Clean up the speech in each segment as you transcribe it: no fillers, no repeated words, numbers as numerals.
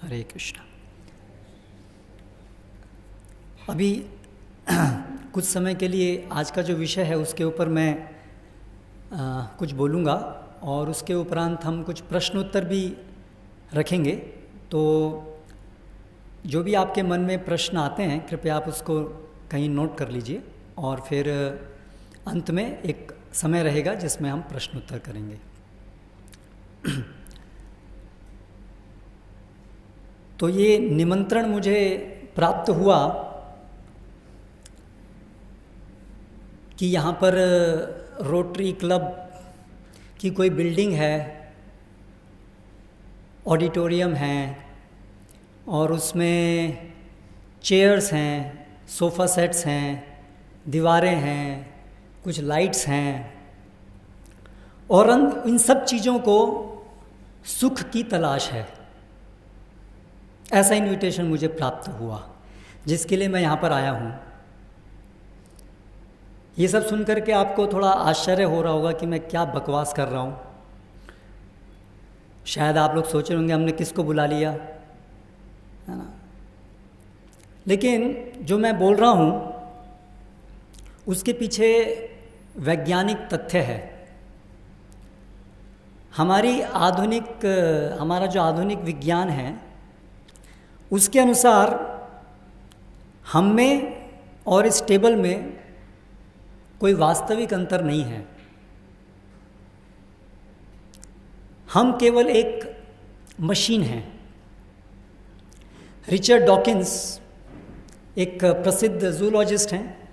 हरे कृष्णा। अभी कुछ समय के लिए आज का जो विषय है उसके ऊपर मैं कुछ बोलूँगा और उसके उपरांत हम कुछ प्रश्नोत्तर भी रखेंगे। तो जो भी आपके मन में प्रश्न आते हैं कृपया आप उसको कहीं नोट कर लीजिए और फिर अंत में एक समय रहेगा जिसमें हम प्रश्नोत्तर करेंगे। तो ये निमंत्रण मुझे प्राप्त हुआ कि यहाँ पर रोटरी क्लब की कोई बिल्डिंग है, ऑडिटोरियम है और उसमें चेयर्स हैं, सोफ़ा सेट्स हैं, दीवारें हैं, कुछ लाइट्स हैं और इन सब चीज़ों को सुख की तलाश है। ऐसा इन्विटेशन मुझे प्राप्त हुआ जिसके लिए मैं यहाँ पर आया हूँ। ये सब सुनकर के आपको थोड़ा आश्चर्य हो रहा होगा कि मैं क्या बकवास कर रहा हूँ। शायद आप लोग सोच रहे होंगे हमने किसको बुला लिया, है ना। लेकिन जो मैं बोल रहा हूँ उसके पीछे वैज्ञानिक तथ्य है। हमारा जो आधुनिक विज्ञान है उसके अनुसार हम में और इस टेबल में कोई वास्तविक अंतर नहीं है। हम केवल एक मशीन हैं। रिचर्ड डॉकिंस एक प्रसिद्ध जूलॉजिस्ट हैं,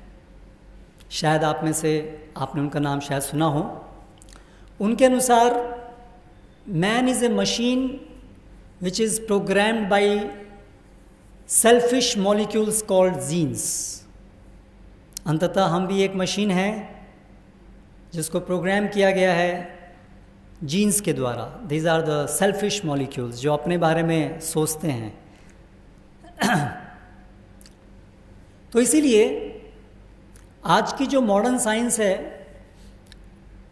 शायद आप में से आपने उनका नाम शायद सुना हो। उनके अनुसार man is a machine which is programmed by selfish molecules called jeans. अंततः हम भी एक मशीन है जिसको प्रोग्राम किया गया है जीन्स के द्वारा। These are the selfish molecules जो अपने बारे में सोचते हैं। तो इसीलिए आज की जो मॉडर्न साइंस है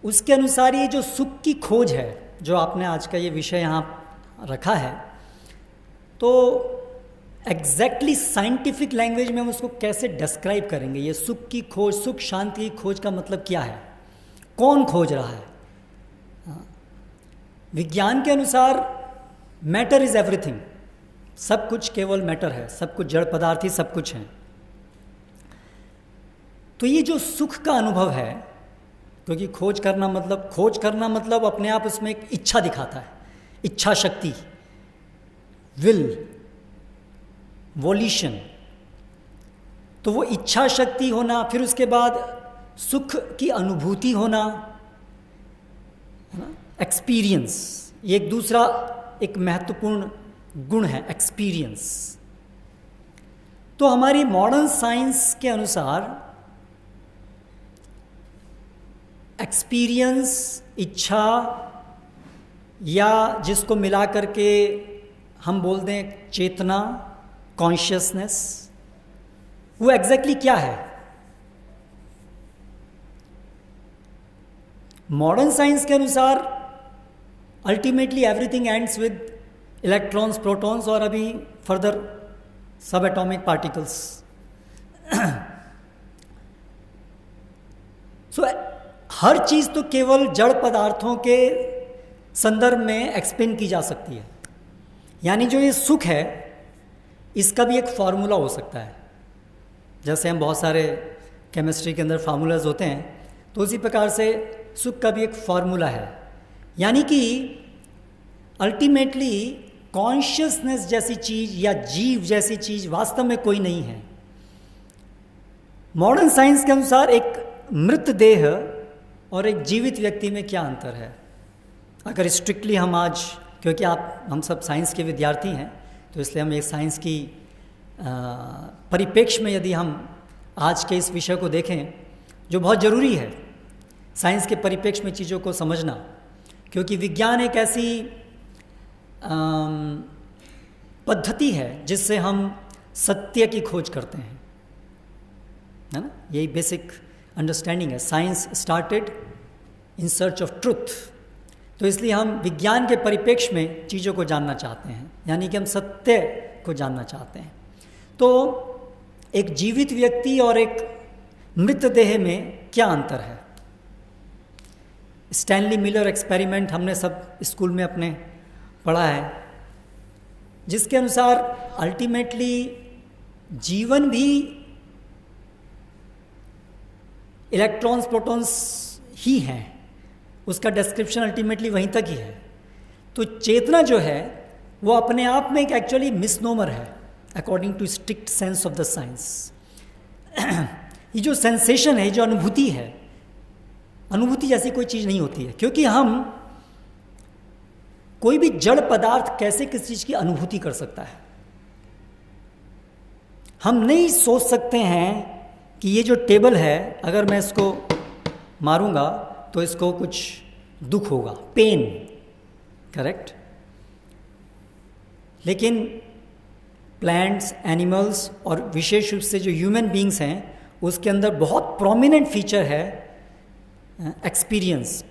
उसके अनुसार ये जो सुख की खोज है, जो आपने आज का ये विषय यहाँ रखा है, तो एग्जैक्टली साइंटिफिक लैंग्वेज में हम उसको कैसे डिस्क्राइब करेंगे? ये सुख की खोज, सुख शांति की खोज का मतलब क्या है? कौन खोज रहा है? विज्ञान के अनुसार मैटर इज एवरीथिंग, सब कुछ केवल मैटर है, सब कुछ जड़ पदार्थ ही सब कुछ है। तो ये जो सुख का अनुभव है, क्योंकि खोज करना मतलब अपने आप उसमें एक इच्छा दिखाता है, इच्छा शक्ति, विल, वॉल्यूशन। तो वो इच्छा शक्ति होना, फिर उसके बाद सुख की अनुभूति होना, है ना, एक्सपीरियंस, ये एक दूसरा एक महत्वपूर्ण गुण है, एक्सपीरियंस। तो हमारी मॉडर्न साइंस के अनुसार एक्सपीरियंस, इच्छा, या जिसको मिला करके हम बोल दें चेतना, कॉन्शियसनेस, वो एग्जैक्टली क्या है? मॉडर्न साइंस के अनुसार ultimately everything ends with electrons, protons और अभी फर्दर सब एटॉमिक पार्टिकल्स। सो हर चीज़ तो केवल जड़ पदार्थों के संदर्भ में एक्सप्लेन की जा सकती है। यानी जो ये सुख है इसका भी एक फार्मूला हो सकता है। जैसे हम बहुत सारे केमिस्ट्री के अंदर फार्मूलाज होते हैं, तो उसी प्रकार से सुख का भी एक फार्मूला है। यानी कि अल्टीमेटली कॉन्शियसनेस जैसी चीज़ या जीव जैसी चीज़ वास्तव में कोई नहीं है। मॉडर्न साइंस के अनुसार एक मृत देह और एक जीवित व्यक्ति में क्या अंतर है? अगर स्ट्रिक्टली हम आज, क्योंकि हम सब साइंस के विद्यार्थी हैं, तो इसलिए हम एक साइंस की परिप्रेक्ष्य में यदि हम आज के इस विषय को देखें, जो बहुत ज़रूरी है साइंस के परिप्रेक्ष्य में चीज़ों को समझना, क्योंकि विज्ञान एक ऐसी पद्धति है जिससे हम सत्य की खोज करते हैं, है ना। यही बेसिक अंडरस्टैंडिंग है। Science started in search of truth. तो इसलिए हम विज्ञान के परिप्रेक्ष्य में चीज़ों को जानना चाहते हैं, यानी कि हम सत्य को जानना चाहते हैं। तो एक जीवित व्यक्ति और एक मृतदेह में क्या अंतर है? स्टैनली मिलर एक्सपेरिमेंट हमने सब स्कूल में अपने पढ़ा है, जिसके अनुसार अल्टीमेटली जीवन भी इलेक्ट्रॉन्स प्रोटॉन्स ही हैं, उसका डिस्क्रिप्शन अल्टीमेटली वहीं तक ही है। तो चेतना जो है वो अपने आप में एक एक्चुअली मिसनोमर है according to strict sense of the science. ये जो सेंसेशन है, जो अनुभूति है, अनुभूति जैसी कोई चीज़ नहीं होती है, क्योंकि हम कोई भी जड़ पदार्थ कैसे किस चीज़ की अनुभूति कर सकता है? हम नहीं सोच सकते हैं कि ये जो टेबल है, अगर मैं इसको मारूंगा तो इसको कुछ दुख होगा, पेन, करेक्ट। लेकिन प्लांट्स, एनिमल्स और विशेष रूप से जो ह्यूमन बींग्स हैं, उसके अंदर बहुत प्रोमिनेंट फीचर है experience,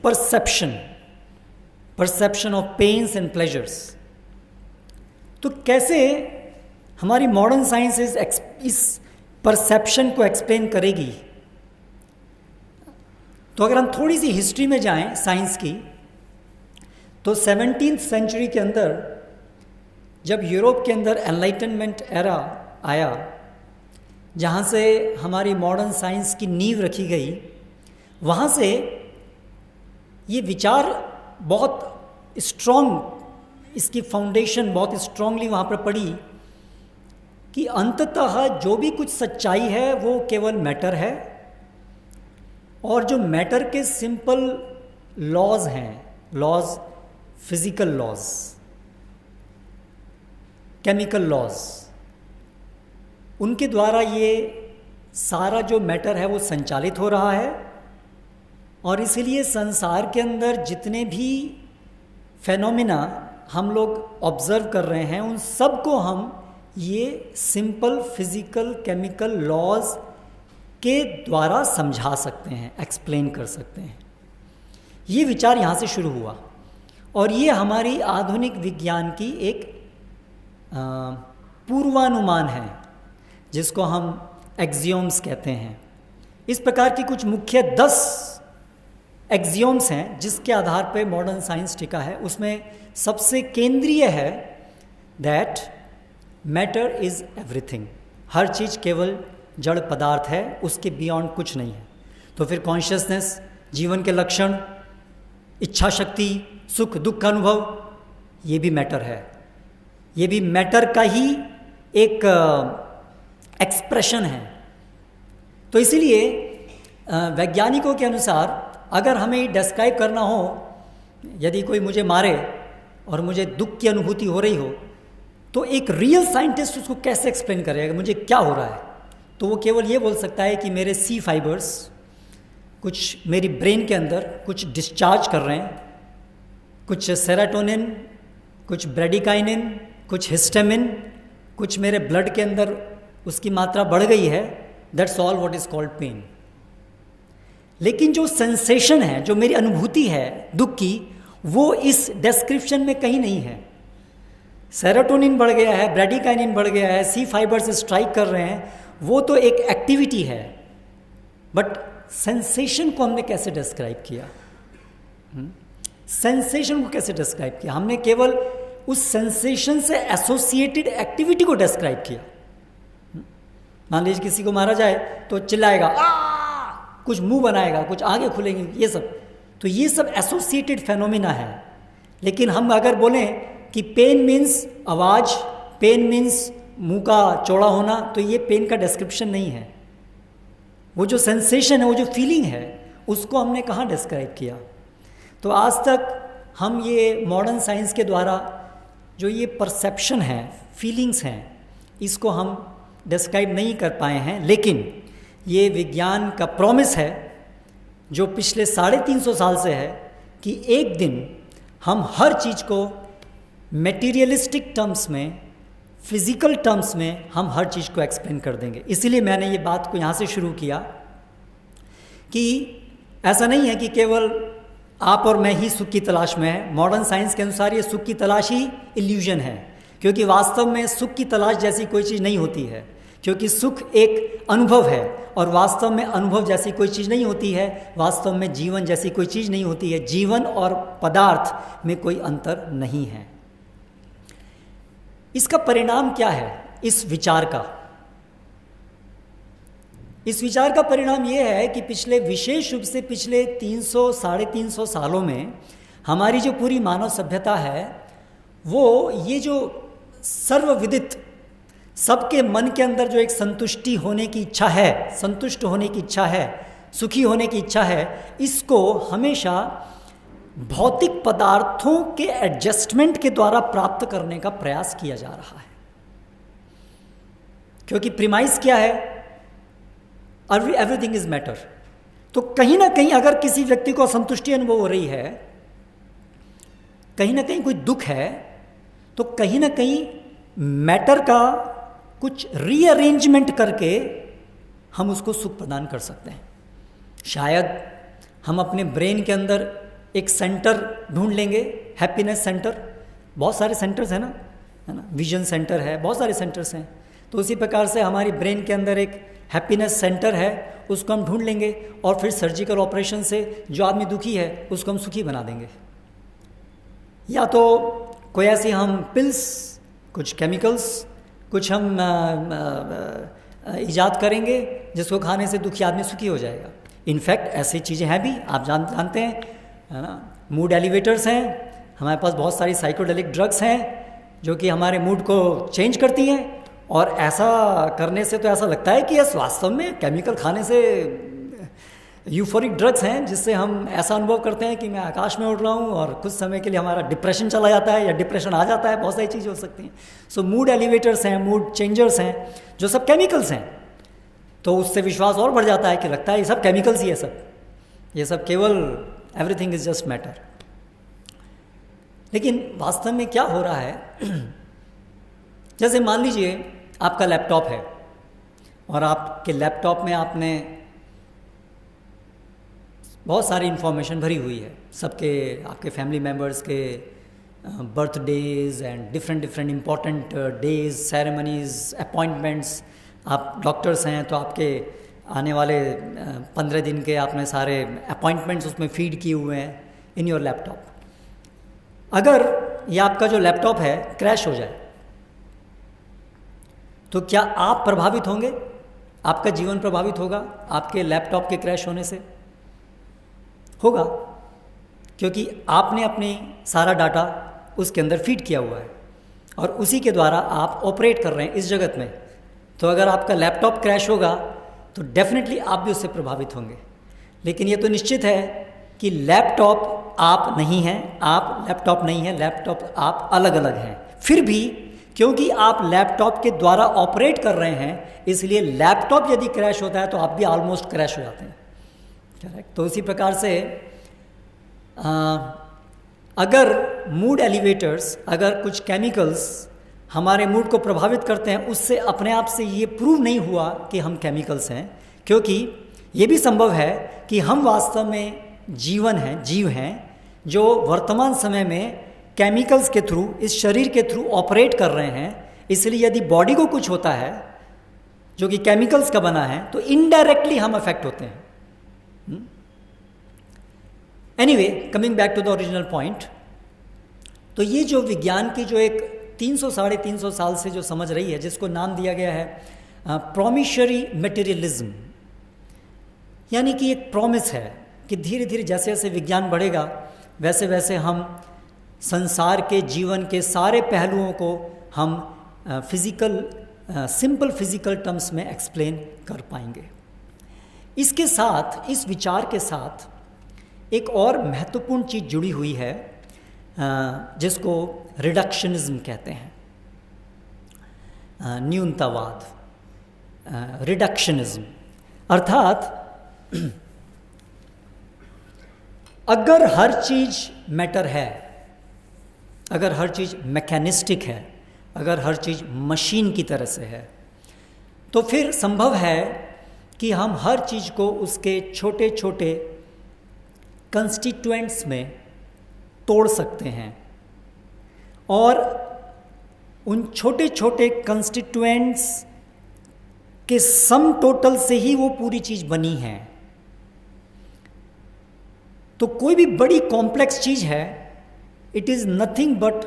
perception of pains and pleasures. तो कैसे हमारी मॉडर्न साइंस इस परसेप्शन को एक्सप्लेन करेगी? तो अगर हम थोड़ी सी हिस्ट्री में जाएं साइंस की, तो 17th सेंचुरी के अंदर जब यूरोप के अंदर एनलाइटनमेंट एरा आया, जहाँ से हमारी मॉडर्न साइंस की नींव रखी गई, वहाँ से ये विचार बहुत स्ट्रॉन्ग, इसकी फाउंडेशन बहुत स्ट्रांगली वहाँ पर पड़ी कि अंततः जो भी कुछ सच्चाई है वो केवल मैटर है, और जो मैटर के सिंपल लॉज हैं, laws, physical laws, chemical laws, उनके द्वारा ये सारा जो मैटर है वो संचालित हो रहा है। और इसीलिए संसार के अंदर जितने भी फेनोमेना हम लोग ऑब्जर्व कर रहे हैं, उन सब को हम ये सिंपल फिजिकल केमिकल लॉज के द्वारा समझा सकते हैं, एक्सप्लेन कर सकते हैं। ये विचार यहाँ से शुरू हुआ, और ये हमारी आधुनिक विज्ञान की एक पूर्वानुमान है, जिसको हम एक्सियोम्स कहते हैं। इस प्रकार की कुछ मुख्य 10 एक्सियोम्स हैं जिसके आधार पर मॉडर्न साइंस टिका है। उसमें सबसे केंद्रीय है दैट मैटर इज़ एवरीथिंग, हर चीज़ केवल जड़ पदार्थ है, उसके बियॉन्ड कुछ नहीं है। तो फिर कॉन्शियसनेस, जीवन के लक्षण, इच्छा शक्ति, सुख दुख का अनुभव, ये भी मैटर है, ये भी मैटर का ही एक एक्सप्रेशन है। तो इसीलिए वैज्ञानिकों के अनुसार अगर हमें डिस्क्राइब करना हो, यदि कोई मुझे मारे और मुझे दुख की अनुभूति हो रही हो, तो एक रियल साइंटिस्ट उसको कैसे एक्सप्लेन करेगा मुझे क्या हो रहा है? तो वो केवल ये बोल सकता है कि मेरे सी फाइबर्स कुछ मेरी ब्रेन के अंदर कुछ डिस्चार्ज कर रहे हैं, कुछ सेरोटोनिन, कुछ ब्रेडिकाइनिन, कुछ हिस्टामिन, कुछ मेरे ब्लड के अंदर उसकी मात्रा बढ़ गई है, that's all what is called pain. लेकिन जो सेंसेशन है, जो मेरी अनुभूति है दुख की, वो इस डिस्क्रिप्शन में कहीं नहीं है। सेरोटोनिन बढ़ गया है, ब्रेडिकाइनिन बढ़ गया है, सी फाइबर्स स्ट्राइक कर रहे हैं, वो तो एक एक्टिविटी है, बट सेंसेशन को हमने कैसे डिस्क्राइब किया? सेंसेशन को कैसे डिस्क्राइब किया? हमने केवल उस सेंसेशन से एसोसिएटेड एक्टिविटी को डिस्क्राइब किया। मान लीजिए किसी को मारा जाए तो चिल्लाएगा, कुछ मुंह बनाएगा, कुछ आगे खुलेंगे, ये सब, तो ये सब एसोसिएटेड फेनोमेना है। लेकिन हम अगर बोलें कि पेन मीन्स आवाज़, पेन मीन्स मुंह का चौड़ा होना, तो ये पेन का डिस्क्रिप्शन नहीं है। वो जो सेंसेशन है, वो जो फीलिंग है, उसको हमने कहाँ डिस्क्राइब किया? तो आज तक हम ये मॉडर्न साइंस के द्वारा जो ये परसेप्शन है, फीलिंग्स हैं, इसको हम डिस्क्राइब नहीं कर पाए हैं। लेकिन ये विज्ञान का प्रॉमिस है जो पिछले 350 साल से है कि एक दिन हम हर चीज़ को मटेरियलिस्टिक टर्म्स में, फिज़िकल टर्म्स में हम हर चीज़ को एक्सप्लेन कर देंगे। इसीलिए मैंने ये बात को यहाँ से शुरू किया कि ऐसा नहीं है कि केवल आप और मैं ही सुख की तलाश में है। मॉडर्न साइंस के अनुसार ये सुख की तलाश ही इल्यूजन है, क्योंकि वास्तव में सुख की तलाश जैसी कोई चीज़ नहीं होती है, क्योंकि सुख एक अनुभव है और वास्तव में अनुभव जैसी कोई चीज़ नहीं होती है। वास्तव में जीवन जैसी कोई चीज़ नहीं होती है। जीवन और पदार्थ में कोई अंतर नहीं है। इसका परिणाम क्या है इस विचार का? इस विचार का परिणाम यह है कि पिछले, विशेष रूप से पिछले 300 साढ़े 300 सालों में हमारी जो पूरी मानव सभ्यता है, वो ये जो सर्वविदित सबके मन के अंदर जो एक संतुष्टि होने की इच्छा है, संतुष्ट होने की इच्छा है, सुखी होने की इच्छा है, इसको हमेशा भौतिक पदार्थों के एडजस्टमेंट के द्वारा प्राप्त करने का प्रयास किया जा रहा है। क्योंकि प्रीमाइस क्या है? Everything is matter. तो कहीं ना कहीं अगर किसी व्यक्ति को असंतुष्टि अनुभव हो रही है, कहीं ना कहीं कोई दुख है, तो कहीं ना कहीं मैटर का कुछ रीअरेंजमेंट करके हम उसको सुख प्रदान कर सकते हैं। शायद हम अपने ब्रेन के अंदर एक सेंटर ढूंढ लेंगे, हैप्पीनेस सेंटर। बहुत सारे सेंटर्स हैं ना, है ना, विजन सेंटर है, बहुत सारे सेंटर्स हैं। तो उसी प्रकार से हमारी ब्रेन के अंदर एक हैप्पीनेस सेंटर है, उसको हम ढूंढ लेंगे और फिर सर्जिकल ऑपरेशन से जो आदमी दुखी है उसको हम सुखी बना देंगे। या तो कोई ऐसी हम पिल्स, कुछ केमिकल्स, कुछ हम इजाद करेंगे जिसको खाने से दुखी आदमी सुखी हो जाएगा। इनफैक्ट ऐसी चीज़ें हैं भी, आप जानते हैं, है ना। मूड एलिवेटर्स हैं, हमारे पास बहुत सारी साइकोडेलिक ड्रग्स हैं जो कि हमारे मूड को चेंज करती हैं। और ऐसा करने से तो ऐसा लगता है कि यस, वास्तव में केमिकल खाने से यूफोरिक ड्रग्स हैं जिससे हम ऐसा अनुभव करते हैं कि मैं आकाश में उड़ रहा हूँ और कुछ समय के लिए हमारा डिप्रेशन चला जाता है या डिप्रेशन आ जाता है। बहुत सारी चीज़ें हो सकती हैं। सो मूड एलिवेटर्स हैं, मूड चेंजर्स हैं, जो सब केमिकल्स हैं। तो उससे विश्वास और बढ़ जाता है कि लगता है ये सब केमिकल्स ही है, ये सब केवल एवरीथिंग इज जस्ट मैटर। लेकिन वास्तव में क्या हो रहा है? जैसे मान लीजिए आपका लैपटॉप है और आपके लैपटॉप में आपने बहुत सारी इन्फॉर्मेशन भरी हुई है, सबके, आपके फैमिली मेम्बर्स के birthdays and different important days, ceremonies, appointments. आप डॉक्टर्स हैं तो आपके आने वाले 15 दिन के आपने सारे अपॉइंटमेंट्स उसमें फीड किए हुए हैं इन योर लैपटॉप। अगर ये आपका जो लैपटॉप है क्रैश हो जाए तो क्या आप प्रभावित होंगे? आपका जीवन प्रभावित होगा आपके लैपटॉप के क्रैश होने से? होगा, क्योंकि आपने अपनी सारा डाटा उसके अंदर फीड किया हुआ है और उसी के द्वारा आप ऑपरेट कर रहे हैं इस जगत में। तो अगर आपका लैपटॉप क्रैश होगा तो डेफिनेटली आप भी उससे प्रभावित होंगे। लेकिन ये तो निश्चित है कि लैपटॉप आप नहीं हैं, आप लैपटॉप नहीं हैं, लैपटॉप आप अलग अलग हैं। फिर भी क्योंकि आप लैपटॉप के द्वारा ऑपरेट कर रहे हैं, इसलिए लैपटॉप यदि क्रैश होता है तो आप भी ऑलमोस्ट क्रैश हो जाते हैं। करेक्ट। तो उसी प्रकार से अगर मूड एलिवेटर्स, अगर कुछ केमिकल्स हमारे मूड को प्रभावित करते हैं, उससे अपने आप से ये प्रूव नहीं हुआ कि हम केमिकल्स हैं, क्योंकि ये भी संभव है कि हम वास्तव में जीव हैं जो वर्तमान समय में केमिकल्स के थ्रू, इस शरीर के थ्रू ऑपरेट कर रहे हैं। इसलिए यदि बॉडी को कुछ होता है जो कि केमिकल्स का बना है तो इनडायरेक्टली हम अफेक्ट होते हैं। Anyway, coming back to the original point, तो ये जो विज्ञान की जो एक 300 साढ़े 300 साल से जो समझ रही है, जिसको नाम दिया गया है प्रॉमिशरी मटेरियलिज्म, यानी कि एक प्रॉमिस है कि धीरे धीरे जैसे जैसे विज्ञान बढ़ेगा वैसे वैसे हम संसार के जीवन के सारे पहलुओं को हम सिंपल फिजिकल टर्म्स में एक्सप्लेन कर पाएंगे। इसके साथ, इस विचार के साथ एक और महत्वपूर्ण चीज़ जुड़ी हुई है जिसको रिडक्शनिज्म कहते हैं, न्यूनतावाद, रिडक्शनिज्म। अर्थात अगर हर चीज़ मैटर है, अगर हर चीज़ मैकेनिस्टिक है, अगर हर चीज़ मशीन की तरह से है, तो फिर संभव है कि हम हर चीज़ को उसके छोटे छोटे कंस्टिट्यूएंट्स में तोड़ सकते हैं और उन छोटे छोटे कंस्टिट्यूएंट्स के सम टोटल से ही वो पूरी चीज़ बनी है। तो कोई भी बड़ी कॉम्प्लेक्स चीज़ है, it is nothing but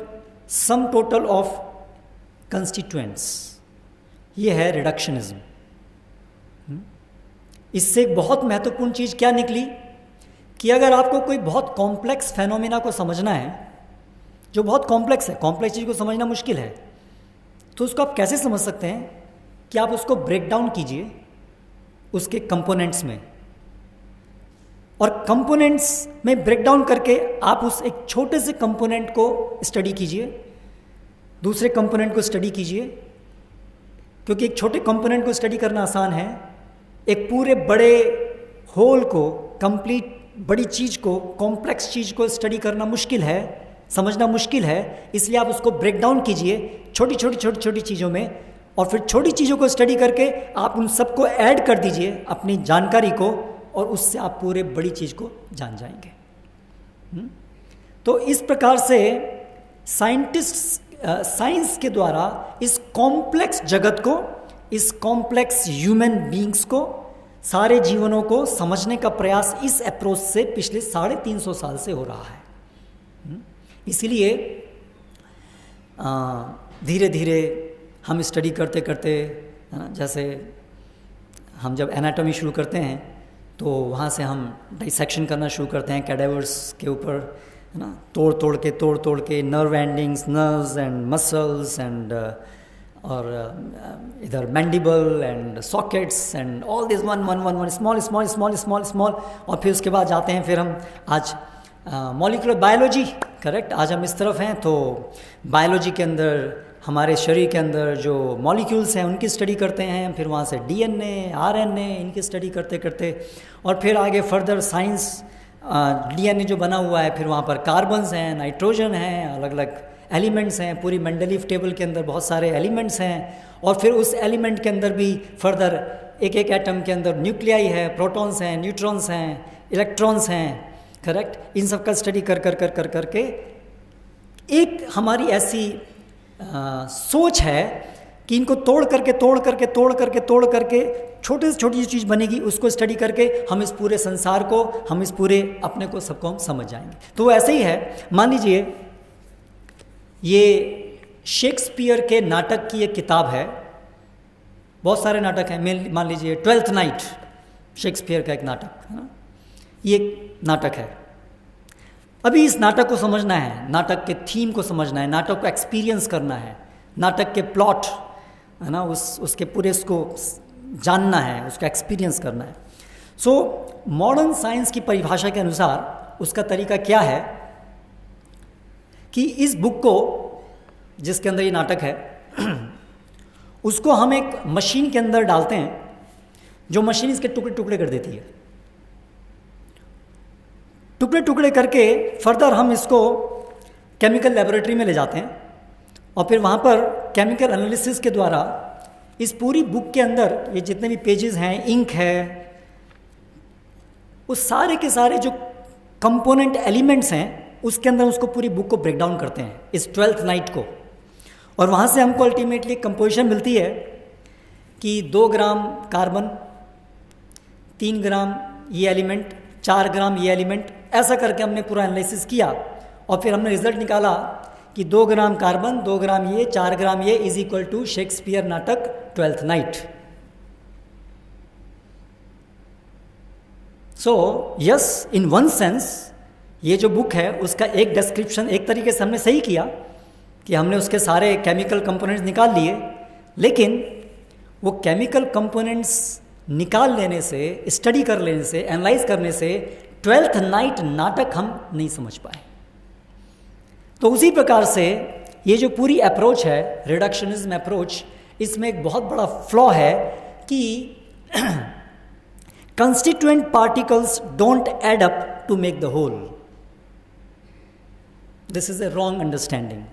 sum total of constituents. ये है रिडक्शनिज्म। इससे एक बहुत महत्वपूर्ण चीज़ क्या निकली कि अगर आपको कोई बहुत कॉम्प्लेक्स फेनोमेना को समझना है, जो बहुत कॉम्प्लेक्स है, कॉम्प्लेक्स चीज़ को समझना मुश्किल है, तो उसको आप कैसे समझ सकते हैं कि आप उसको ब्रेक डाउन कीजिए उसके कंपोनेंट्स में, और कंपोनेंट्स में ब्रेक डाउन करके आप उस एक छोटे से कंपोनेंट को स्टडी कीजिए, दूसरे कंपोनेंट को स्टडी कीजिए, क्योंकि एक छोटे कंपोनेंट को स्टडी करना आसान है, एक पूरे बड़े होल को, कंप्लीट बड़ी चीज़ को, कॉम्प्लेक्स चीज़ को स्टडी करना मुश्किल है, समझना मुश्किल है। इसलिए आप उसको ब्रेक डाउन कीजिए छोटी छोटी छोटी छोटी चीज़ों में, और फिर छोटी चीज़ों को स्टडी करके आप उन सबको ऐड कर दीजिए अपनी जानकारी को, और उससे आप पूरे बड़ी चीज़ को जान जाएंगे। तो इस प्रकार से साइंस के द्वारा इस कॉम्प्लेक्स जगत को, इस कॉम्प्लेक्स ह्यूमन बीइंग्स को, सारे जीवनों को समझने का प्रयास इस अप्रोच से पिछले 350 साल से हो रहा है। इसीलिए धीरे धीरे हम स्टडी करते करते, जैसे हम जब एनाटॉमी शुरू करते हैं तो वहाँ से हम डाइसेक्शन करना शुरू करते हैं कैडेवर्स के ऊपर, है ना, तोड़ तोड़ के nerve endings, nerves and muscles and और इधर mandible and sockets and all this one small, और फिर उसके बाद जाते हैं, फिर हम आज मॉलिक्यूलर बायोलॉजी, करेक्ट, आज हम इस तरफ हैं। तो बायोलॉजी के अंदर हमारे शरीर के अंदर जो मॉलिक्यूल्स हैं उनकी स्टडी करते हैं, फिर वहाँ से डीएनए, आरएनए, इनकी स्टडी करते करते, और फिर आगे फर्दर साइंस, डीएनए जो बना हुआ है, फिर वहाँ पर कार्बन्स हैं, नाइट्रोजन हैं, अलग अलग एलिमेंट्स हैं, पूरी मेंडलीफ टेबल के अंदर बहुत सारे एलिमेंट्स हैं, और फिर उस एलिमेंट के अंदर भी फर्दर एक एक एटम के अंदर न्यूक्लियाई है, प्रोटॉन्स हैं, न्यूट्रॉन्स हैं, इलेक्ट्रॉन्स हैं, करेक्ट। इन सब का स्टडी कर करके एक हमारी ऐसी सोच है कि इनको तोड़ करके छोटे से छोटी चीज़ बनेगी, उसको स्टडी करके हम इस पूरे संसार को, हम इस पूरे अपने को, सबको हम समझ जाएंगे। तो वो ऐसे ही है। मान लीजिए ये शेक्सपियर के नाटक की एक किताब है, बहुत सारे नाटक हैं, मान लीजिए 12th नाइट शेक्सपियर का एक नाटक है ना, ये नाटक है। अभी इस नाटक को समझना है, नाटक के थीम को समझना है, नाटक को एक्सपीरियंस करना है, नाटक के प्लॉट, है ना, उसके पूरे उसको जानना है, उसका एक्सपीरियंस करना है। सो मॉडर्न साइंस की परिभाषा के अनुसार उसका तरीका क्या है कि इस बुक को, जिसके अंदर ये नाटक है, उसको हम एक मशीन के अंदर डालते हैं, जो मशीन इसके टुकड़े टुकड़े कर देती है। टुकड़े टुकड़े करके फर्दर हम इसको केमिकल लेबोरेटरी में ले जाते हैं, और फिर वहाँ पर केमिकल एनालिसिस के द्वारा इस पूरी बुक के अंदर ये जितने भी पेजेस हैं, इंक है, उस सारे के सारे जो कंपोनेंट एलिमेंट्स हैं, उसके अंदर उसको पूरी बुक को ब्रेक डाउन करते हैं, इस 12th नाइट को। और वहाँ से हमको अल्टीमेटली कंपोजिशन मिलती है कि 2 ग्राम कार्बन, 3 ग्राम ये एलिमेंट, 4 ग्राम ये एलिमेंट, ऐसा करके हमने पूरा एनालिसिस किया, और फिर हमने रिजल्ट निकाला कि 2 ग्राम कार्बन, 2 ग्राम ये, 4 ग्राम ये इज इक्वल टू शेक्सपियर नाटक 12th night. So yes, in one sense ये जो बुक है उसका एक डिस्क्रिप्शन एक तरीके से हमने सही किया कि हमने उसके सारे केमिकल कंपोनेंट्स निकाल लिए, लेकिन वो केमिकल कंपोनेंट्स निकाल लेने से, स्टडी कर लेने से, एनालाइज करने से 12th नाइट नाटक हम नहीं समझ पाए। तो उसी प्रकार से ये जो पूरी अप्रोच है, रिडक्शनिज्म अप्रोच, इसमें एक बहुत बड़ा फ्लॉ है कि constituent particles don't add up to make the whole. This is a wrong understanding.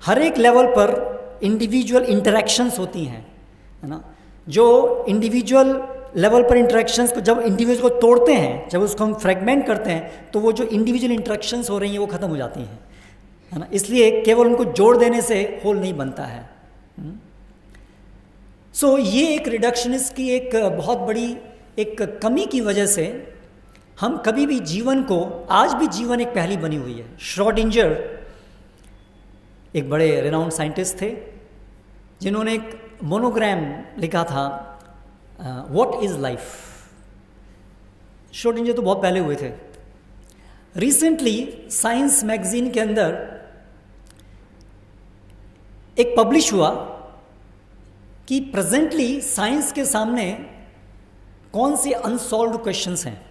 हर एक लेवल पर इंडिविजुअल इंटरेक्शंस होती हैं, है ना। जो इंडिविजुअल लेवल पर इंटरेक्शंस को जब इंडिविजुअल को तोड़ते हैं, जब उसको हम फ्रेगमेंट करते हैं, तो वो जो इंडिविजुअल इंटरेक्शंस हो रही हैं वो ख़त्म हो जाती हैं, है ना। इसलिए केवल उनको जोड़ देने से होल नहीं बनता है। सो ये एक रिडक्शनिस्ट की एक बहुत बड़ी एक कमी की वजह से हम कभी भी जीवन को, आज भी जीवन एक पहेली बनी हुई है। श्रोडिंगर एक बड़े रेनाउंड साइंटिस्ट थे जिन्होंने एक मोनोग्राम लिखा था, व्हाट इज़ लाइफ। श्रोडिंगर तो बहुत पहले हुए थे। रिसेंटली साइंस मैगजीन के अंदर एक पब्लिश हुआ कि प्रेजेंटली साइंस के सामने कौन से अनसॉल्व्ड क्वेश्चंस हैं,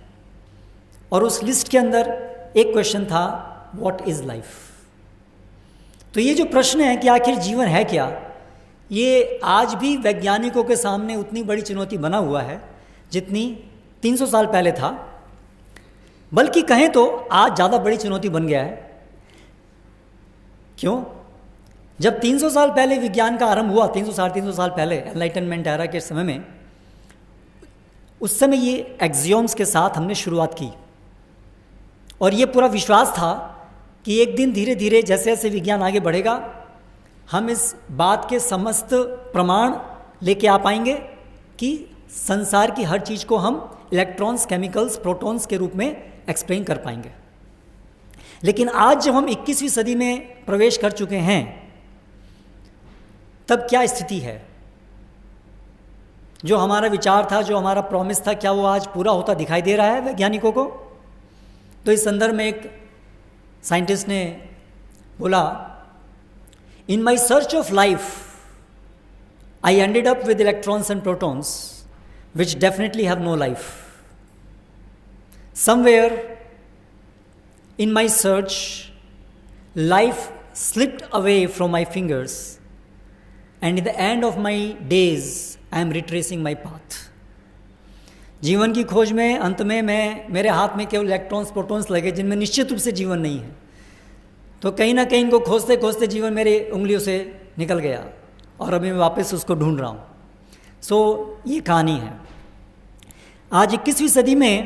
और उस लिस्ट के अंदर एक क्वेश्चन था, व्हाट इज़ लाइफ। तो ये जो प्रश्न है कि आखिर जीवन है क्या, ये आज भी वैज्ञानिकों के सामने उतनी बड़ी चुनौती बना हुआ है जितनी 300 साल पहले था, बल्कि कहें तो आज ज़्यादा बड़ी चुनौती बन गया है। क्यों? जब 300 साल पहले विज्ञान का आरंभ हुआ, 300-350 साल पहले एनलाइटनमेंट एरा के समय में, उस समय ये एक्सियोम्स के साथ हमने शुरुआत की, और ये पूरा विश्वास था कि एक दिन धीरे धीरे जैसे जैसे विज्ञान आगे बढ़ेगा, हम इस बात के समस्त प्रमाण लेके आ पाएंगे कि संसार की हर चीज़ को हम इलेक्ट्रॉन्स, केमिकल्स, प्रोटॉन्स के रूप में एक्सप्लेन कर पाएंगे। लेकिन आज जब हम 21वीं सदी में प्रवेश कर चुके हैं, तब क्या स्थिति है? जो हमारा विचार था, जो हमारा प्रॉमिस था, क्या वो आज पूरा होता दिखाई दे रहा है वैज्ञानिकों को? तो इस संदर्भ में एक साइंटिस्ट ने बोला, in my search of life I ended up with electrons and protons which definitely have no life. Somewhere in my search life slipped away from my fingers and in the end of my days I am retracing my path। जीवन की खोज में अंत में मेरे हाथ में केवल इलेक्ट्रॉन्स, प्रोटॉन्स लगे जिनमें निश्चित रूप से जीवन नहीं है। तो कहीं ना कहीं इनको खोजते खोजते जीवन मेरे उंगलियों से निकल गया, और अभी मैं वापस उसको ढूंढ रहा हूँ। सो ये कहानी है। आज 21वीं सदी में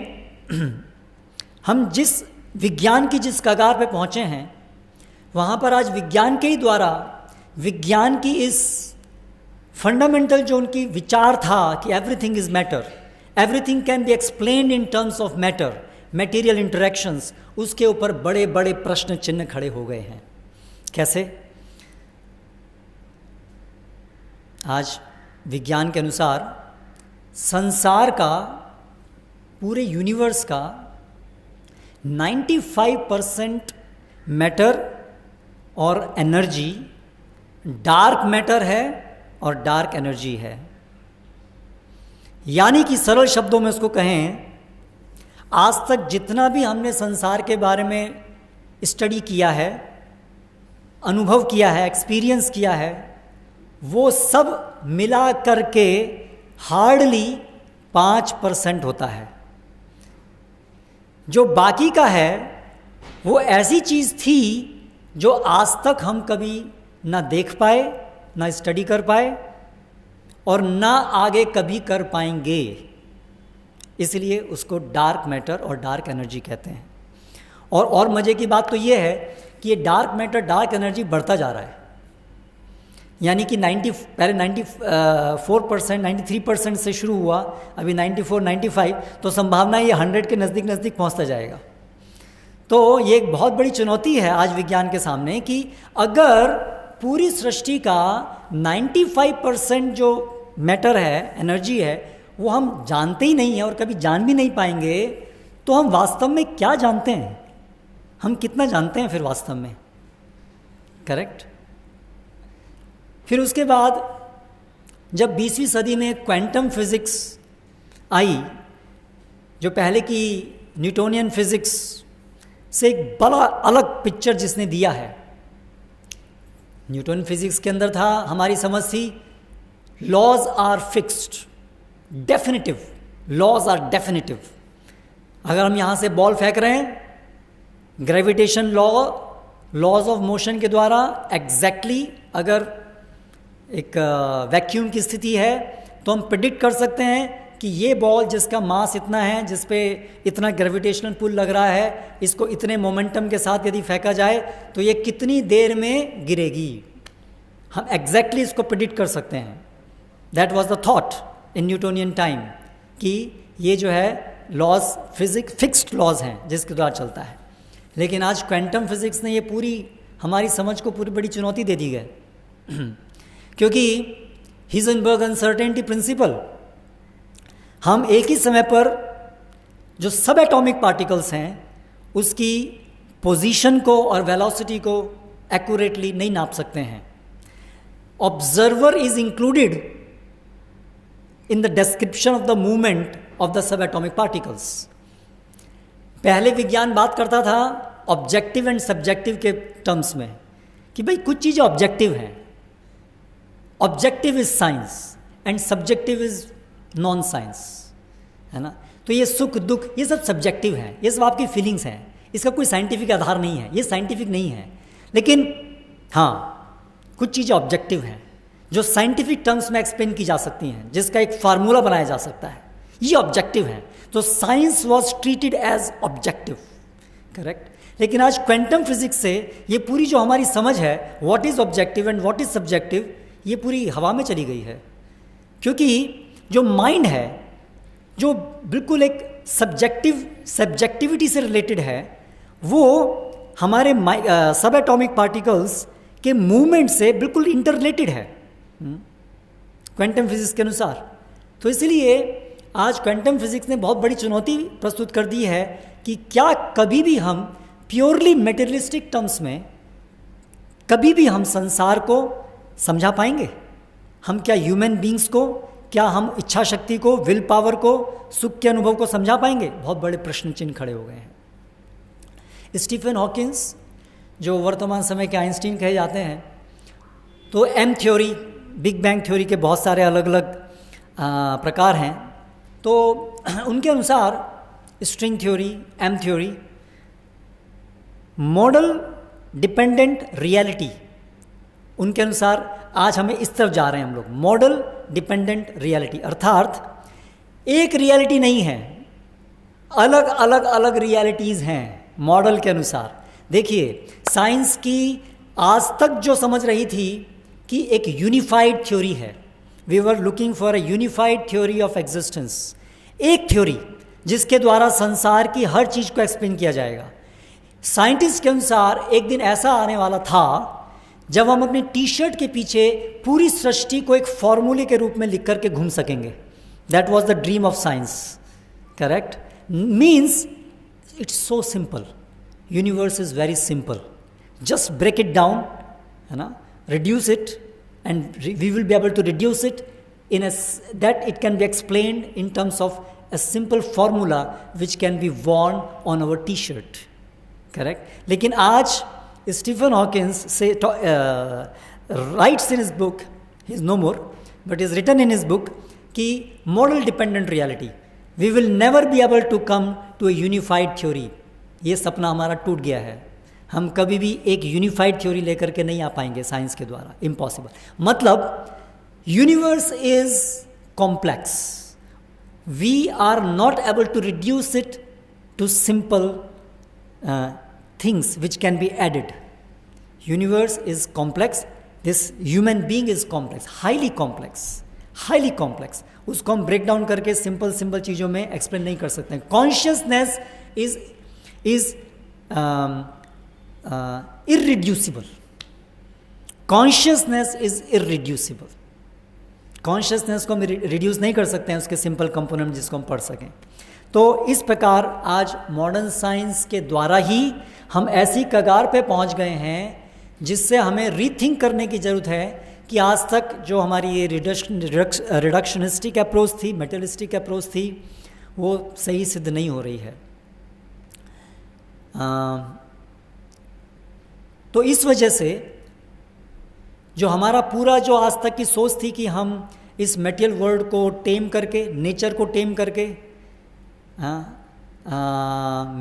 हम जिस विज्ञान की जिस कगार पे पहुँचे हैं, वहाँ पर आज विज्ञान के ही द्वारा, विज्ञान की इस फंडामेंटल जो उनकी विचार था कि everything is matter, everything can be explained in terms of matter, material interactions, उसके ऊपर बड़े बड़े प्रश्न चिन्ह खड़े हो गए हैं। कैसे? आज विज्ञान के अनुसार संसार का, पूरे यूनिवर्स का 95% मैटर और एनर्जी डार्क मैटर है और डार्क एनर्जी है। यानी कि सरल शब्दों में उसको कहें, आज तक जितना भी हमने संसार के बारे में स्टडी किया है, अनुभव किया है, एक्सपीरियंस किया है, वो सब मिला करके हार्डली 5% होता है। जो बाकी का है वो ऐसी चीज़ थी जो आज तक हम कभी ना देख पाए, ना स्टडी कर पाए, और ना आगे कभी कर पाएंगे। इसलिए उसको डार्क मैटर और डार्क एनर्जी कहते हैं। और मज़े की बात तो ये है कि ये डार्क मैटर, डार्क एनर्जी बढ़ता जा रहा है। यानी कि पहले 94%, 93% से शुरू हुआ, अभी 94, 95, तो संभावना ये 100 के नज़दीक नज़दीक पहुंचता जाएगा। तो ये एक बहुत बड़ी चुनौती है आज विज्ञान के सामने कि अगर पूरी सृष्टि का 95% जो मैटर है, एनर्जी है, वो हम जानते ही नहीं हैं और कभी जान भी नहीं पाएंगे, तो हम वास्तव में क्या जानते हैं? हम कितना जानते हैं फिर वास्तव में? करेक्ट। फिर उसके बाद जब 20वीं सदी में क्वांटम फिजिक्स आई, जो पहले की न्यूटोनियन फिजिक्स से एक बड़ा अलग पिक्चर जिसने दिया है। न्यूटन फिजिक्स के अंदर था, हमारी समझ थी laws are fixed, definitive, laws are definitive. अगर हम यहाँ से बॉल फेंक रहे हैं, gravitation law, laws of motion के द्वारा एग्जैक्टली अगर एक वैक्यूम की स्थिति है तो हम प्रिडिक्ट कर सकते हैं कि ये बॉल जिसका मास इतना है, जिस पे इतना ग्रेविटेशनल पुल लग रहा है, इसको इतने मोमेंटम के साथ यदि फेंका जाए तो ये कितनी देर में गिरेगी, हम एग्जैक्टली इसको प्रिडिक्ट कर सकते हैं। That was the thought in Newtonian time कि ये जो है लॉज फिजिक्स फिक्स्ड लॉज हैं जिसके द्वारा चलता है। लेकिन आज क्वांटम फिजिक्स ने ये पूरी हमारी समझ को पूरी बड़ी चुनौती दे दी है क्योंकि हिजनबर्ग अनसर्टेनिटी प्रिंसिपल, हम एक ही समय पर जो सब एटॉमिक पार्टिकल्स हैं उसकी पोजीशन को और वेलोसिटी को एक्यूरेटली नहीं नाप सकते हैं। Observer is included in the description of the movement of the sub atomic particles. पहले विज्ञान बात करता था ऑब्जेक्टिव एंड सब्जेक्टिव के टर्म्स में कि भाई कुछ चीज़ें ऑब्जेक्टिव हैं, objective is science and subjective is non science, है ना। तो ये सुख दुख ये सब सब्जेक्टिव हैं, ये सब आपकी फीलिंग्स हैं, इसका कोई साइंटिफिक आधार नहीं है, ये साइंटिफिक नहीं है। लेकिन हाँ, कुछ चीज़ें ऑब्जेक्टिव हैं जो साइंटिफिक टर्म्स में एक्सप्लेन की जा सकती हैं, जिसका एक फार्मूला बनाया जा सकता है, ये ऑब्जेक्टिव हैं। तो science was treated as objective, correct. लेकिन आज क्वांटम फिजिक्स से ये पूरी जो हमारी समझ है what is objective and what is subjective, ये पूरी हवा में चली गई है। क्योंकि जो माइंड है, जो बिल्कुल एक सब्जेक्टिविटी से रिलेटेड है, वो हमारे सब एटॉमिक पार्टिकल्स के मूवमेंट से बिल्कुल इंटररिलेटेड है क्वांटम फिजिक्स के अनुसार। तो इसलिए आज क्वांटम फिजिक्स ने बहुत बड़ी चुनौती प्रस्तुत कर दी है कि क्या कभी भी हम प्योरली मेटेरियलिस्टिक टर्म्स में कभी भी हम संसार को समझा पाएंगे? हम क्या ह्यूमन बींग्स को, क्या हम इच्छा शक्ति को, विल पावर को, सुख के अनुभव को समझा पाएंगे? बहुत बड़े प्रश्न चिन्ह खड़े हो गए हैं। स्टीफन हॉकिंस जो वर्तमान समय के आइंस्टीन कहे जाते हैं, तो M theory, big bang theory के बहुत सारे अलग अलग प्रकार हैं। तो उनके अनुसार string theory, M theory, model dependent reality, उनके अनुसार आज हमें इस तरफ जा रहे हैं हम लोग, मॉडल डिपेंडेंट रियलिटी, अर्थात एक रियलिटी नहीं है, अलग अलग अलग रियलिटीज़ हैं मॉडल के अनुसार। देखिए, साइंस की आज तक जो समझ रही थी कि एक यूनिफाइड थ्योरी है, we were looking for a unified theory of existence, एक थ्योरी जिसके द्वारा संसार की हर चीज़ को एक्सप्लेन किया जाएगा। साइंटिस्ट के अनुसार एक दिन ऐसा आने वाला था जब हम अपने टी शर्ट के पीछे पूरी सृष्टि को एक फॉर्मूले के रूप में लिख करके घूम सकेंगे। That was the dream of science, correct. Means it's so simple, universe is very simple, just break it down, है ना, reduce it, and we will be able to reduce it in that it can be explained in terms of a simple formula which can be worn on our t-shirt, correct. लेकिन आज Stephen Hawkins से writes in his book, he is no more, but is written in his book कि model dependent reality, we will never be able to come to a unified theory। ये सपना हमारा टूट गया है, हम कभी भी एक यूनिफाइड थ्योरी लेकर के नहीं आ पाएंगे साइंस के द्वारा, इम्पॉसिबल। मतलब universe is complex, we are not able to reduce it to simple things which can be added. Universe is complex, this human being is complex, highly complex, highly complex. उसको हम break down करके simple simple चीज़ों में explain नहीं कर सकते। Consciousness is irreducible, consciousness is irreducible। Consciousness को हम रिड्यूस नहीं कर सकते हैं उसके सिंपल कंपोनेंट जिसको हम पढ़ सकें। तो इस प्रकार आज मॉडर्न साइंस के द्वारा ही हम ऐसी कगार पे पहुंच गए हैं जिससे हमें रीथिंक करने की ज़रूरत है कि आज तक जो हमारी ये रिडक्शनिस्टिक अप्रोच थी, मेटेरियलिस्टिक अप्रोच थी, वो सही सिद्ध नहीं हो रही है। तो इस वजह से जो हमारा पूरा जो आज तक की सोच थी कि हम इस मटेरियल वर्ल्ड को टेम करके, नेचर को टेम करके,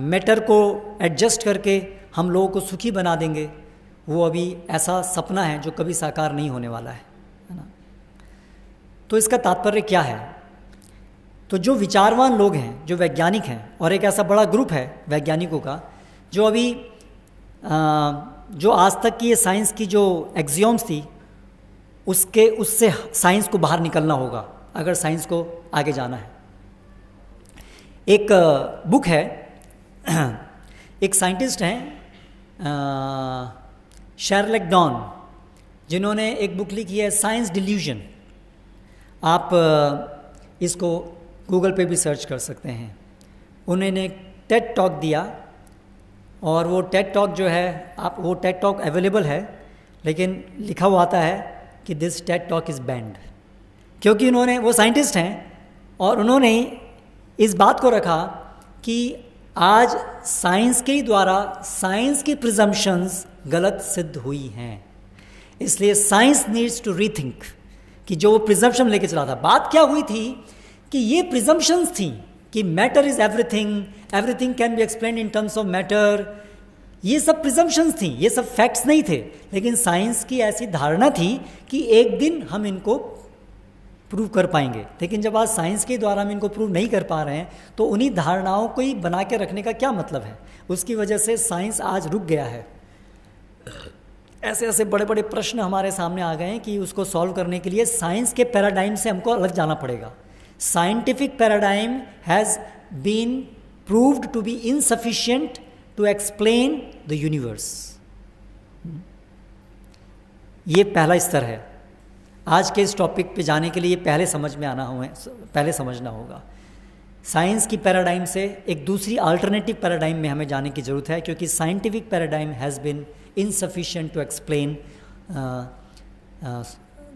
मैटर को एडजस्ट करके हम लोगों को सुखी बना देंगे, वो अभी ऐसा सपना है जो कभी साकार नहीं होने वाला है ना। तो इसका तात्पर्य क्या है? तो जो विचारवान लोग हैं, जो वैज्ञानिक हैं, और एक ऐसा बड़ा ग्रुप है वैज्ञानिकों का जो अभी जो आज तक की ये साइंस की जो एक्सियोम्स थी उससे साइंस को बाहर निकलना होगा अगर साइंस को आगे जाना है। एक बुक है, एक साइंटिस्ट हैं शार्लेट डॉन, जिन्होंने एक बुक लिखी है साइंस डिल्यूजन। आप इसको गूगल पे भी सर्च कर सकते हैं। उन्होंने एक टेड टॉक दिया और वो टेड टॉक जो है, आप वो टेड टॉक अवेलेबल है, लेकिन लिखा हुआ आता है कि this Ted talk is band, क्योंकि उन्होंने, वो साइंटिस्ट हैं और उन्होंने इस बात को रखा कि आज साइंस के द्वारा साइंस की प्रिजम्पशंस गलत सिद्ध हुई हैं, इसलिए साइंस नीड्स टू रीथिंक कि जो वो प्रिजम्पशन लेके चला था। बात क्या हुई थी कि ये प्रिजम्पशंस थी कि matter is everything, everything can be explained in terms of matter, ये सब प्रिजम्पशंस थी, ये सब फैक्ट्स नहीं थे। लेकिन साइंस की ऐसी धारणा थी कि एक दिन हम इनको प्रूव कर पाएंगे, लेकिन जब आज साइंस के द्वारा हम इनको प्रूव नहीं कर पा रहे हैं तो उन्हीं धारणाओं को ही बना के रखने का क्या मतलब है। उसकी वजह से साइंस आज रुक गया है। ऐसे ऐसे बड़े बड़े प्रश्न हमारे सामने आ गए हैं कि उसको सॉल्व करने के लिए साइंस के पैराडाइम से हमको अलग जाना पड़ेगा। Scientific paradigm has been proved to be insufficient to explain the universe. ये पहला स्तर है। आज के इस टॉपिक पे जाने के लिए पहले समझना होगा। साइंस की पैराडाइम से एक दूसरी अल्टरनेटिव पैराडाइम में हमें जाने की ज़रूरत है, क्योंकि scientific paradigm has been insufficient to explain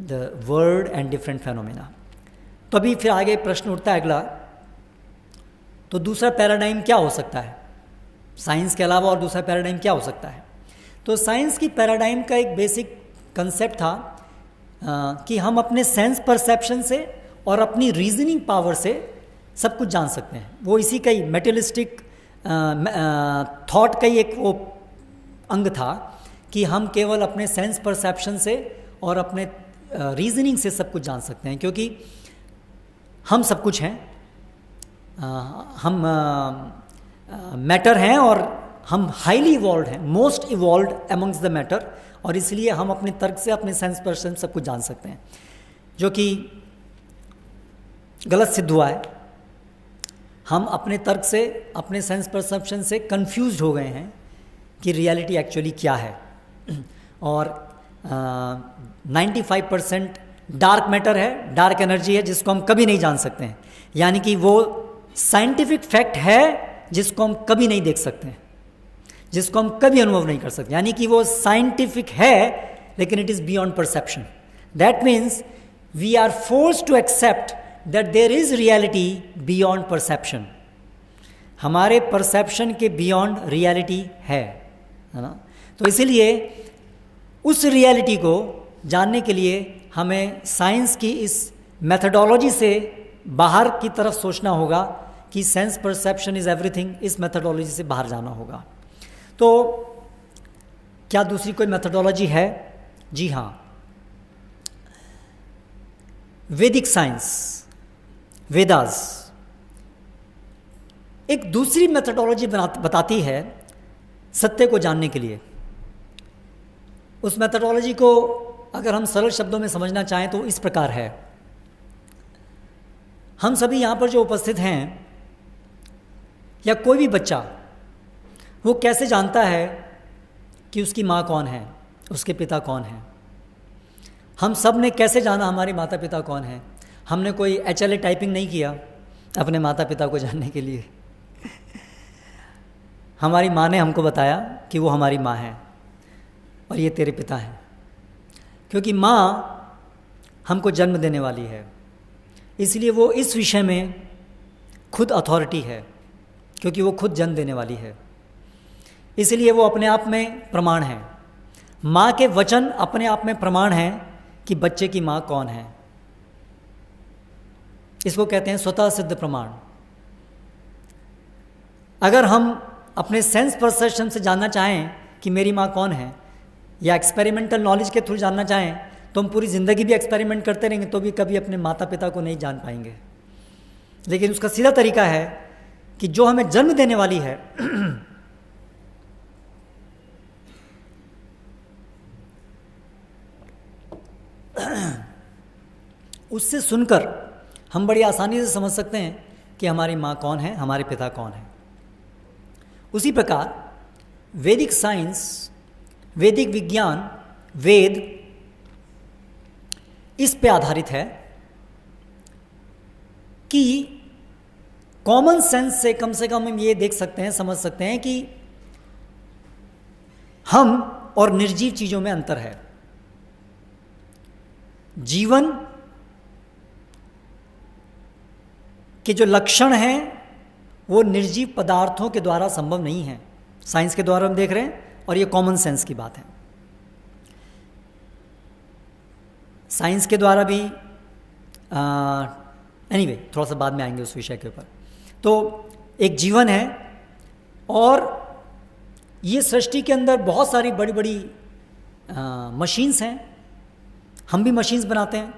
the world and different phenomena। तो अभी फिर आगे प्रश्न उठता है अगला, तो दूसरा पैराडाइम क्या हो सकता है? साइंस के अलावा और दूसरा पैराडाइम क्या हो सकता है? तो साइंस की पैराडाइम का एक बेसिक कंसेप्ट था कि हम अपने सेंस परसेप्शन से और अपनी रीजनिंग पावर से सब कुछ जान सकते हैं। वो इसी का ही मेटेरियलिस्टिक थॉट का ही एक वो अंग था कि हम केवल अपने सेंस परसेप्शन से और अपने रीजनिंग से सब कुछ जान सकते हैं, क्योंकि हम सब कुछ हैं, हम मैटर हैं और हम हाईली इवॉल्व हैं, most evolve amongst the matter, और इसलिए हम अपने तर्क से, अपने सेंस परसेप्शन सब कुछ जान सकते हैं, जो कि गलत सिद्ध हुआ है। हम अपने तर्क से, अपने सेंस परसेप्शन से कंफ्यूज्ड हो गए हैं कि रियलिटी एक्चुअली क्या है। और 95% डार्क मैटर है, डार्क एनर्जी है, जिसको हम कभी नहीं जान सकते हैं। यानी कि वो साइंटिफिक फैक्ट है जिसको हम कभी नहीं देख सकते हैं, जिसको हम कभी अनुभव नहीं कर सकते। यानी कि वो साइंटिफिक है लेकिन it is beyond perception. That means we are forced to accept that there is reality beyond perception. हमारे परसेप्शन के बियॉन्ड रियलिटी है ना। तो इसीलिए उस रियलिटी को जानने के लिए हमें साइंस की इस मेथडोलॉजी से बाहर की तरफ सोचना होगा कि सेंस परसेप्शन इज़ एवरीथिंग, इस मेथडोलॉजी से बाहर जाना होगा। तो क्या दूसरी कोई मेथडोलॉजी है? जी हाँ, वैदिक साइंस, वेदास एक दूसरी मेथडोलॉजी बताती है सत्य को जानने के लिए। उस मेथडोलॉजी को अगर हम सरल शब्दों में समझना चाहें तो इस प्रकार है। हम सभी यहाँ पर जो उपस्थित हैं या कोई भी बच्चा, वो कैसे जानता है कि उसकी माँ कौन है, उसके पिता कौन है? हम सब ने कैसे जाना हमारे माता पिता कौन है? हमने कोई HLA टाइपिंग नहीं किया अपने माता पिता को जानने के लिए। हमारी माँ ने हमको बताया कि वो हमारी माँ है और ये तेरे पिता हैं, क्योंकि माँ हमको जन्म देने वाली है, इसलिए वो इस विषय में खुद अथॉरिटी है, क्योंकि वो खुद जन्म देने वाली है, इसलिए वो अपने आप में प्रमाण है। माँ के वचन अपने आप में प्रमाण हैं कि बच्चे की माँ कौन है। इसको कहते हैं स्वतः सिद्ध प्रमाण। अगर हम अपने सेंस परसेप्शन से जानना चाहें कि मेरी माँ कौन है, या एक्सपेरिमेंटल नॉलेज के थ्रू जानना चाहें, तो हम पूरी ज़िंदगी भी एक्सपेरिमेंट करते रहेंगे तो भी कभी अपने माता पिता को नहीं जान पाएंगे। लेकिन उसका सीधा तरीका है कि जो हमें जन्म देने वाली है उससे सुनकर हम बड़ी आसानी से समझ सकते हैं कि हमारी माँ कौन है, हमारे पिता कौन है। उसी प्रकार वैदिक साइंस, वैदिक विज्ञान, वेद इस पे आधारित है कि कॉमन सेंस से कम हम ये देख सकते हैं, समझ सकते हैं कि हम और निर्जीव चीज़ों में अंतर है। जीवन के जो लक्षण हैं वो निर्जीव पदार्थों के द्वारा संभव नहीं है, साइंस के द्वारा हम देख रहे हैं, और ये कॉमन सेंस की बात है। साइंस के द्वारा भी एनीवे थोड़ा सा बाद में आएंगे उस विषय के ऊपर। तो एक जीवन है और ये सृष्टि के अंदर बहुत सारी बड़ी बड़ी मशीन्स हैं। हम भी मशीन्स बनाते हैं,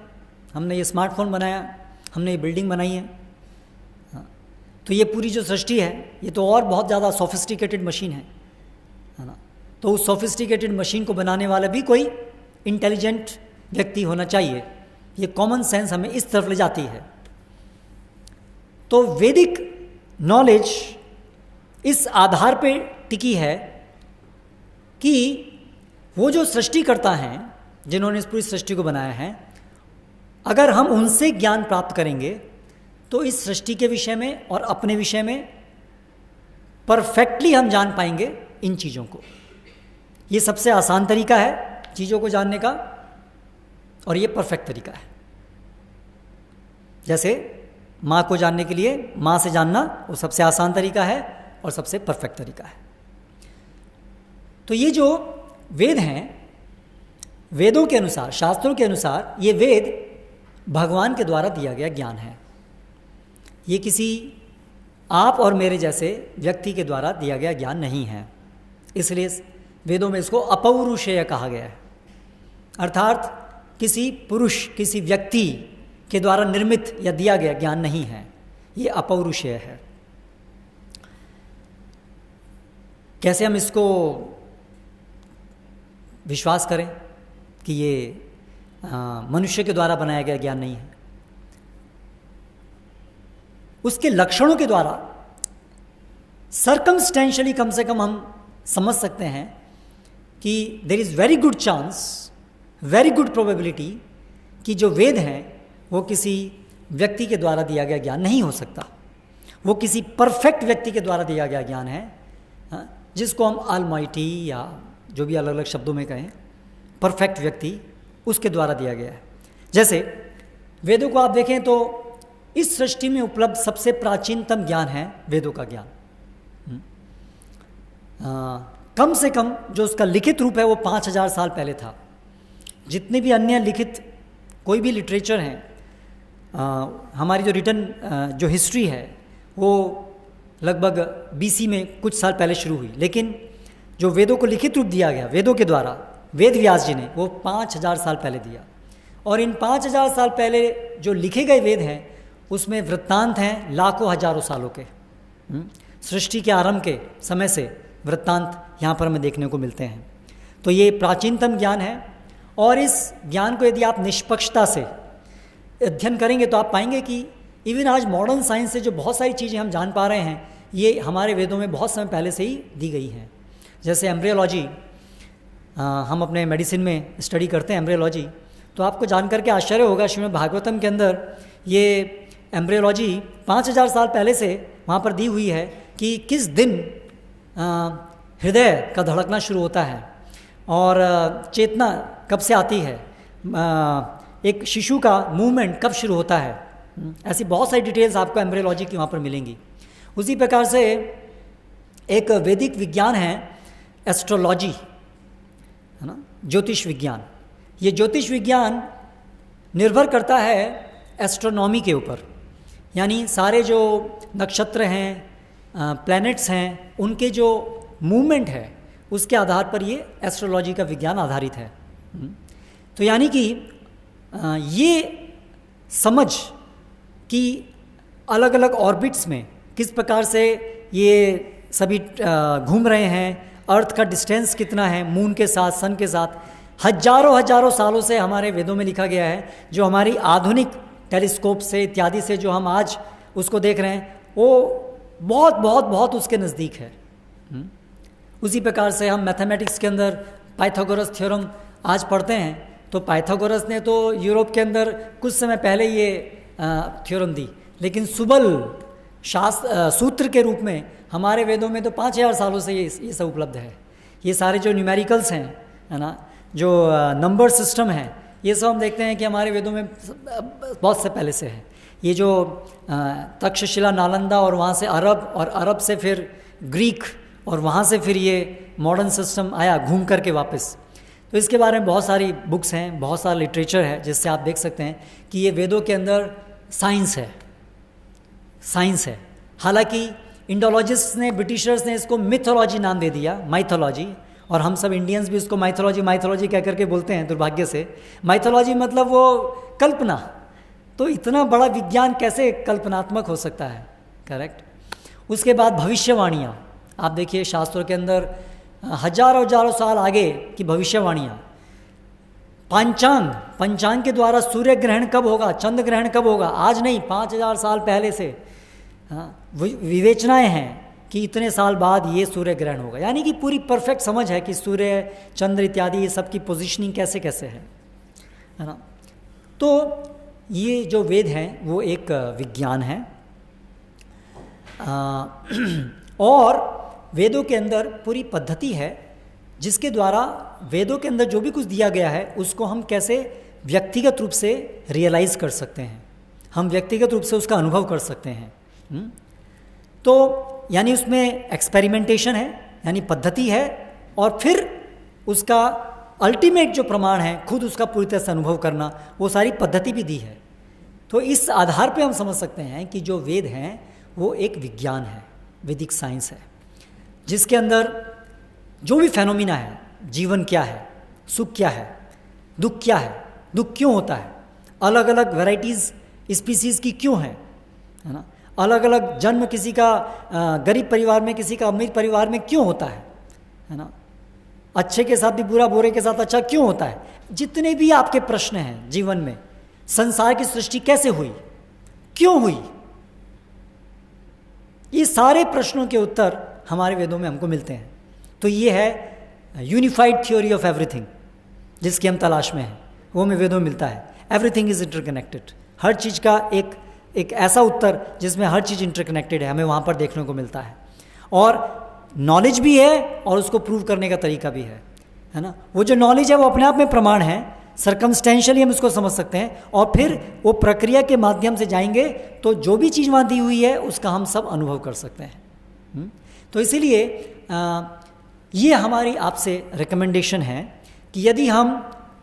हमने ये स्मार्टफोन बनाया, हमने ये बिल्डिंग बनाई है। तो ये पूरी जो सृष्टि है ये तो और बहुत ज़्यादा सोफिस्टिकेटेड मशीन है ना। तो उस सोफिस्टिकेटेड मशीन को बनाने वाला भी कोई इंटेलिजेंट व्यक्ति होना चाहिए। ये कॉमन सेंस हमें इस तरफ ले जाती है। तो वैदिक नॉलेज इस आधार पे टिकी है कि वो जो सृष्टिकर्ता हैं जिन्होंने इस पूरी सृष्टि को बनाया है, अगर हम उनसे ज्ञान प्राप्त करेंगे तो इस सृष्टि के विषय में और अपने विषय में परफेक्टली हम जान पाएंगे इन चीज़ों को। ये सबसे आसान तरीका है चीज़ों को जानने का और ये परफेक्ट तरीका है। जैसे माँ को जानने के लिए माँ से जानना वो सबसे आसान तरीका है और सबसे परफेक्ट तरीका है। तो ये जो वेद हैं, वेदों के अनुसार, शास्त्रों के अनुसार ये वेद भगवान के द्वारा दिया गया ज्ञान है। ये किसी आप और मेरे जैसे व्यक्ति के द्वारा दिया गया ज्ञान नहीं है। इसलिए वेदों में इसको अपौरुषेय कहा गया है, अर्थात किसी पुरुष, किसी व्यक्ति के द्वारा निर्मित या दिया गया ज्ञान नहीं है, ये अपौरुषेय है। कैसे हम इसको विश्वास करें कि ये मनुष्य के द्वारा बनाया गया ज्ञान नहीं है? उसके लक्षणों के द्वारा सर्कमस्टेंशियली कम से कम हम समझ सकते हैं कि there is very good chance, very good probability कि जो वेद हैं वो किसी व्यक्ति के द्वारा दिया गया ज्ञान नहीं हो सकता। वो किसी परफेक्ट व्यक्ति के द्वारा दिया गया ज्ञान है, जिसको हम ऑलमाइटी या जो भी अलग अलग शब्दों में कहें, परफेक्ट व्यक्ति, उसके द्वारा दिया गया है। जैसे वेदों को आप देखें तो इस सृष्टि में उपलब्ध सबसे प्राचीनतम ज्ञान है वेदों का ज्ञान। कम से कम जो उसका लिखित रूप है वो 5000 साल पहले था। जितने भी अन्य लिखित कोई भी लिटरेचर हैं, हमारी जो रिटन जो हिस्ट्री है वो लगभग BC में कुछ साल पहले शुरू हुई, लेकिन जो वेदों को लिखित रूप दिया गया वेदों के द्वारा, वेद व्यास जी ने, वो 5000 साल पहले दिया। और इन 5000 साल पहले जो लिखे गए वेद हैं उसमें वृत्तांत हैं लाखों हजारों सालों के। सृष्टि के आरंभ के समय से वृत्तांत यहाँ पर हमें देखने को मिलते हैं। तो ये प्राचीनतम ज्ञान है और इस ज्ञान को यदि आप निष्पक्षता से अध्ययन करेंगे तो आप पाएंगे कि इवन आज मॉडर्न साइंस से जो बहुत सारी चीज़ें हम जान पा रहे हैं ये हमारे वेदों में बहुत समय पहले से ही दी गई हैं। जैसे एम्ब्रियोलॉजी, हम अपने मेडिसिन में स्टडी करते हैं एम्ब्रियोलॉजी, तो आपको जानकर के आश्चर्य होगा श्रीमद् भागवतम के अंदर ये एम्ब्रियोलॉजी 5000 साल पहले से वहाँ पर दी हुई है कि किस दिन हृदय का धड़कना शुरू होता है और चेतना कब से आती है, एक शिशु का मूवमेंट कब शुरू होता है। ऐसी बहुत सारी डिटेल्स आपको एम्ब्रियोलॉजी की वहाँ पर मिलेंगी। उसी प्रकार से एक वैदिक विज्ञान है एस्ट्रोलॉजी, है ना, ज्योतिष विज्ञान। ये ज्योतिष विज्ञान निर्भर करता है एस्ट्रोनॉमी के ऊपर, यानी सारे जो नक्षत्र हैं, प्लैनेट्स हैं, उनके जो मूवमेंट है उसके आधार पर ये एस्ट्रोलॉजी का विज्ञान आधारित है। तो यानी कि ये समझ कि अलग अलग ऑर्बिट्स में किस प्रकार से ये सभी घूम रहे हैं, अर्थ का डिस्टेंस कितना है मून के साथ, सन के साथ, हजारों हजारों सालों से हमारे वेदों में लिखा गया है। जो हमारी आधुनिक टेलीस्कोप से इत्यादि से जो हम आज उसको देख रहे हैं वो बहुत बहुत बहुत उसके नज़दीक है। उसी प्रकार से हम मैथमेटिक्स के अंदर पाइथागोरस थ्योरम आज पढ़ते हैं, तो पाइथागोरस ने तो यूरोप के अंदर कुछ समय पहले ये थ्योरम दी, लेकिन सुबल सूत्र के रूप में हमारे वेदों में तो 5000 सालों से ये सब उपलब्ध है। ये सारे जो न्यूमेरिकल्स हैं, है ना, जो नंबर सिस्टम है, ये सब हम देखते हैं कि हमारे वेदों में बहुत से पहले से है। ये जो तक्षशिला, नालंदा और वहाँ से अरब, और अरब से फिर ग्रीक, और वहाँ से फिर ये मॉडर्न सिस्टम आया घूम करके वापस। तो इसके बारे में बहुत सारी बुक्स हैं, बहुत सारा लिटरेचर है, जिससे आप देख सकते हैं कि ये वेदों के अंदर साइंस है, साइंस है। हालांकि इंडोलॉजिस्ट ने, ब्रिटिशर्स ने इसको मिथोलॉजी नाम दे दिया, माइथोलॉजी, और हम सब इंडियंस भी उसको माइथोलॉजी कह करके बोलते हैं दुर्भाग्य से। माइथोलॉजी मतलब वो कल्पना, तो इतना बड़ा विज्ञान कैसे कल्पनात्मक हो सकता है, करेक्ट। उसके बाद भविष्यवाणियाँ, आप देखिए शास्त्रों के अंदर हजारों हजारों साल आगे की भविष्यवाणियाँ। पंचांग के द्वारा सूर्य ग्रहण कब होगा, चंद्र ग्रहण कब होगा, आज नहीं 5000 साल पहले से विवेचनाएं हैं कि इतने साल बाद ये सूर्य ग्रहण होगा। यानी कि पूरी परफेक्ट समझ है कि सूर्य, चंद्र इत्यादि ये सब की पोजीशनिंग कैसे कैसे है ना। तो ये जो वेद हैं वो एक विज्ञान है, और वेदों के अंदर पूरी पद्धति है जिसके द्वारा वेदों के अंदर जो भी कुछ दिया गया है उसको हम कैसे व्यक्तिगत रूप से रियलाइज़ कर सकते हैं, हम व्यक्तिगत रूप से उसका अनुभव कर सकते हैं। तो यानी उसमें एक्सपेरिमेंटेशन है, यानी पद्धति है, और फिर उसका अल्टीमेट जो प्रमाण है, खुद उसका पूरी तरह से अनुभव करना, वो सारी पद्धति भी दी है। तो इस आधार पे हम समझ सकते हैं कि जो वेद हैं वो एक विज्ञान है, वैदिक साइंस है, जिसके अंदर जो भी फेनोमिना है, जीवन क्या है, सुख क्या है, दुख क्या है, दुख क्यों होता है, अलग अलग वैराइटीज़ स्पीसीज़ की क्यों है ना, अलग अलग जन्म किसी का गरीब परिवार में, किसी का अमीर परिवार में क्यों होता है ना, अच्छे के साथ भी बुरा, बुरे के साथ अच्छा क्यों होता है, जितने भी आपके प्रश्न हैं जीवन में, संसार की सृष्टि कैसे हुई, क्यों हुई, ये सारे प्रश्नों के उत्तर हमारे वेदों में हमको मिलते हैं। तो ये है यूनिफाइड थ्योरी ऑफ एवरीथिंग जिसकी हम तलाश में हैं, वो हमें वेदों में मिलता है। एवरीथिंग इज इंटरकनेक्टेड, हर चीज़ का एक ऐसा उत्तर जिसमें हर चीज़ इंटरकनेक्टेड है, हमें वहाँ पर देखने को मिलता है। और नॉलेज भी है और उसको प्रूव करने का तरीका भी है ना। वो जो नॉलेज है वो अपने आप में प्रमाण है, सर्कमस्टेंशियली हम उसको समझ सकते हैं, और फिर वो प्रक्रिया के माध्यम से जाएंगे तो जो भी चीज़ वहाँ दी हुई है उसका हम सब अनुभव कर सकते हैं। तो इसीलिए ये हमारी आपसे रिकमेंडेशन है कि यदि हम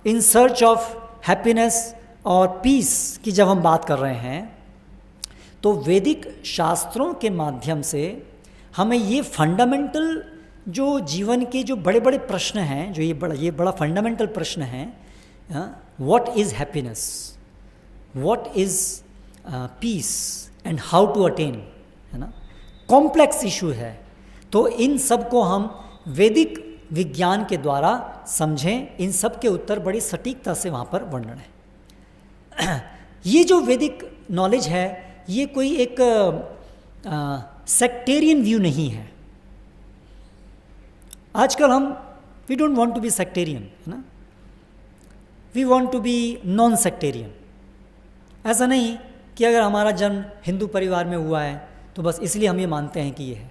इन सर्च ऑफ हैप्पीनेस और पीस की जब हम बात कर रहे हैं तो वैदिक शास्त्रों के माध्यम से हमें ये फंडामेंटल जो जीवन के जो बड़े बड़े प्रश्न हैं, जो ये बड़ा फंडामेंटल प्रश्न है, what is happiness, what is peace and how to attain, है ना, कॉम्प्लेक्स इशू है। तो इन सब को हम वैदिक विज्ञान के द्वारा समझें, इन सब के उत्तर बड़ी सटीकता से वहाँ पर वर्णन है। ये जो वैदिक नॉलेज है ये कोई एक सेक्टेरियन व्यू नहीं है। आजकल हम we don't want to be sectarian, है ना, we want to be non sectarian. ऐसा नहीं कि अगर हमारा जन्म हिंदू परिवार में हुआ है तो बस इसलिए हम ये मानते हैं कि ये है।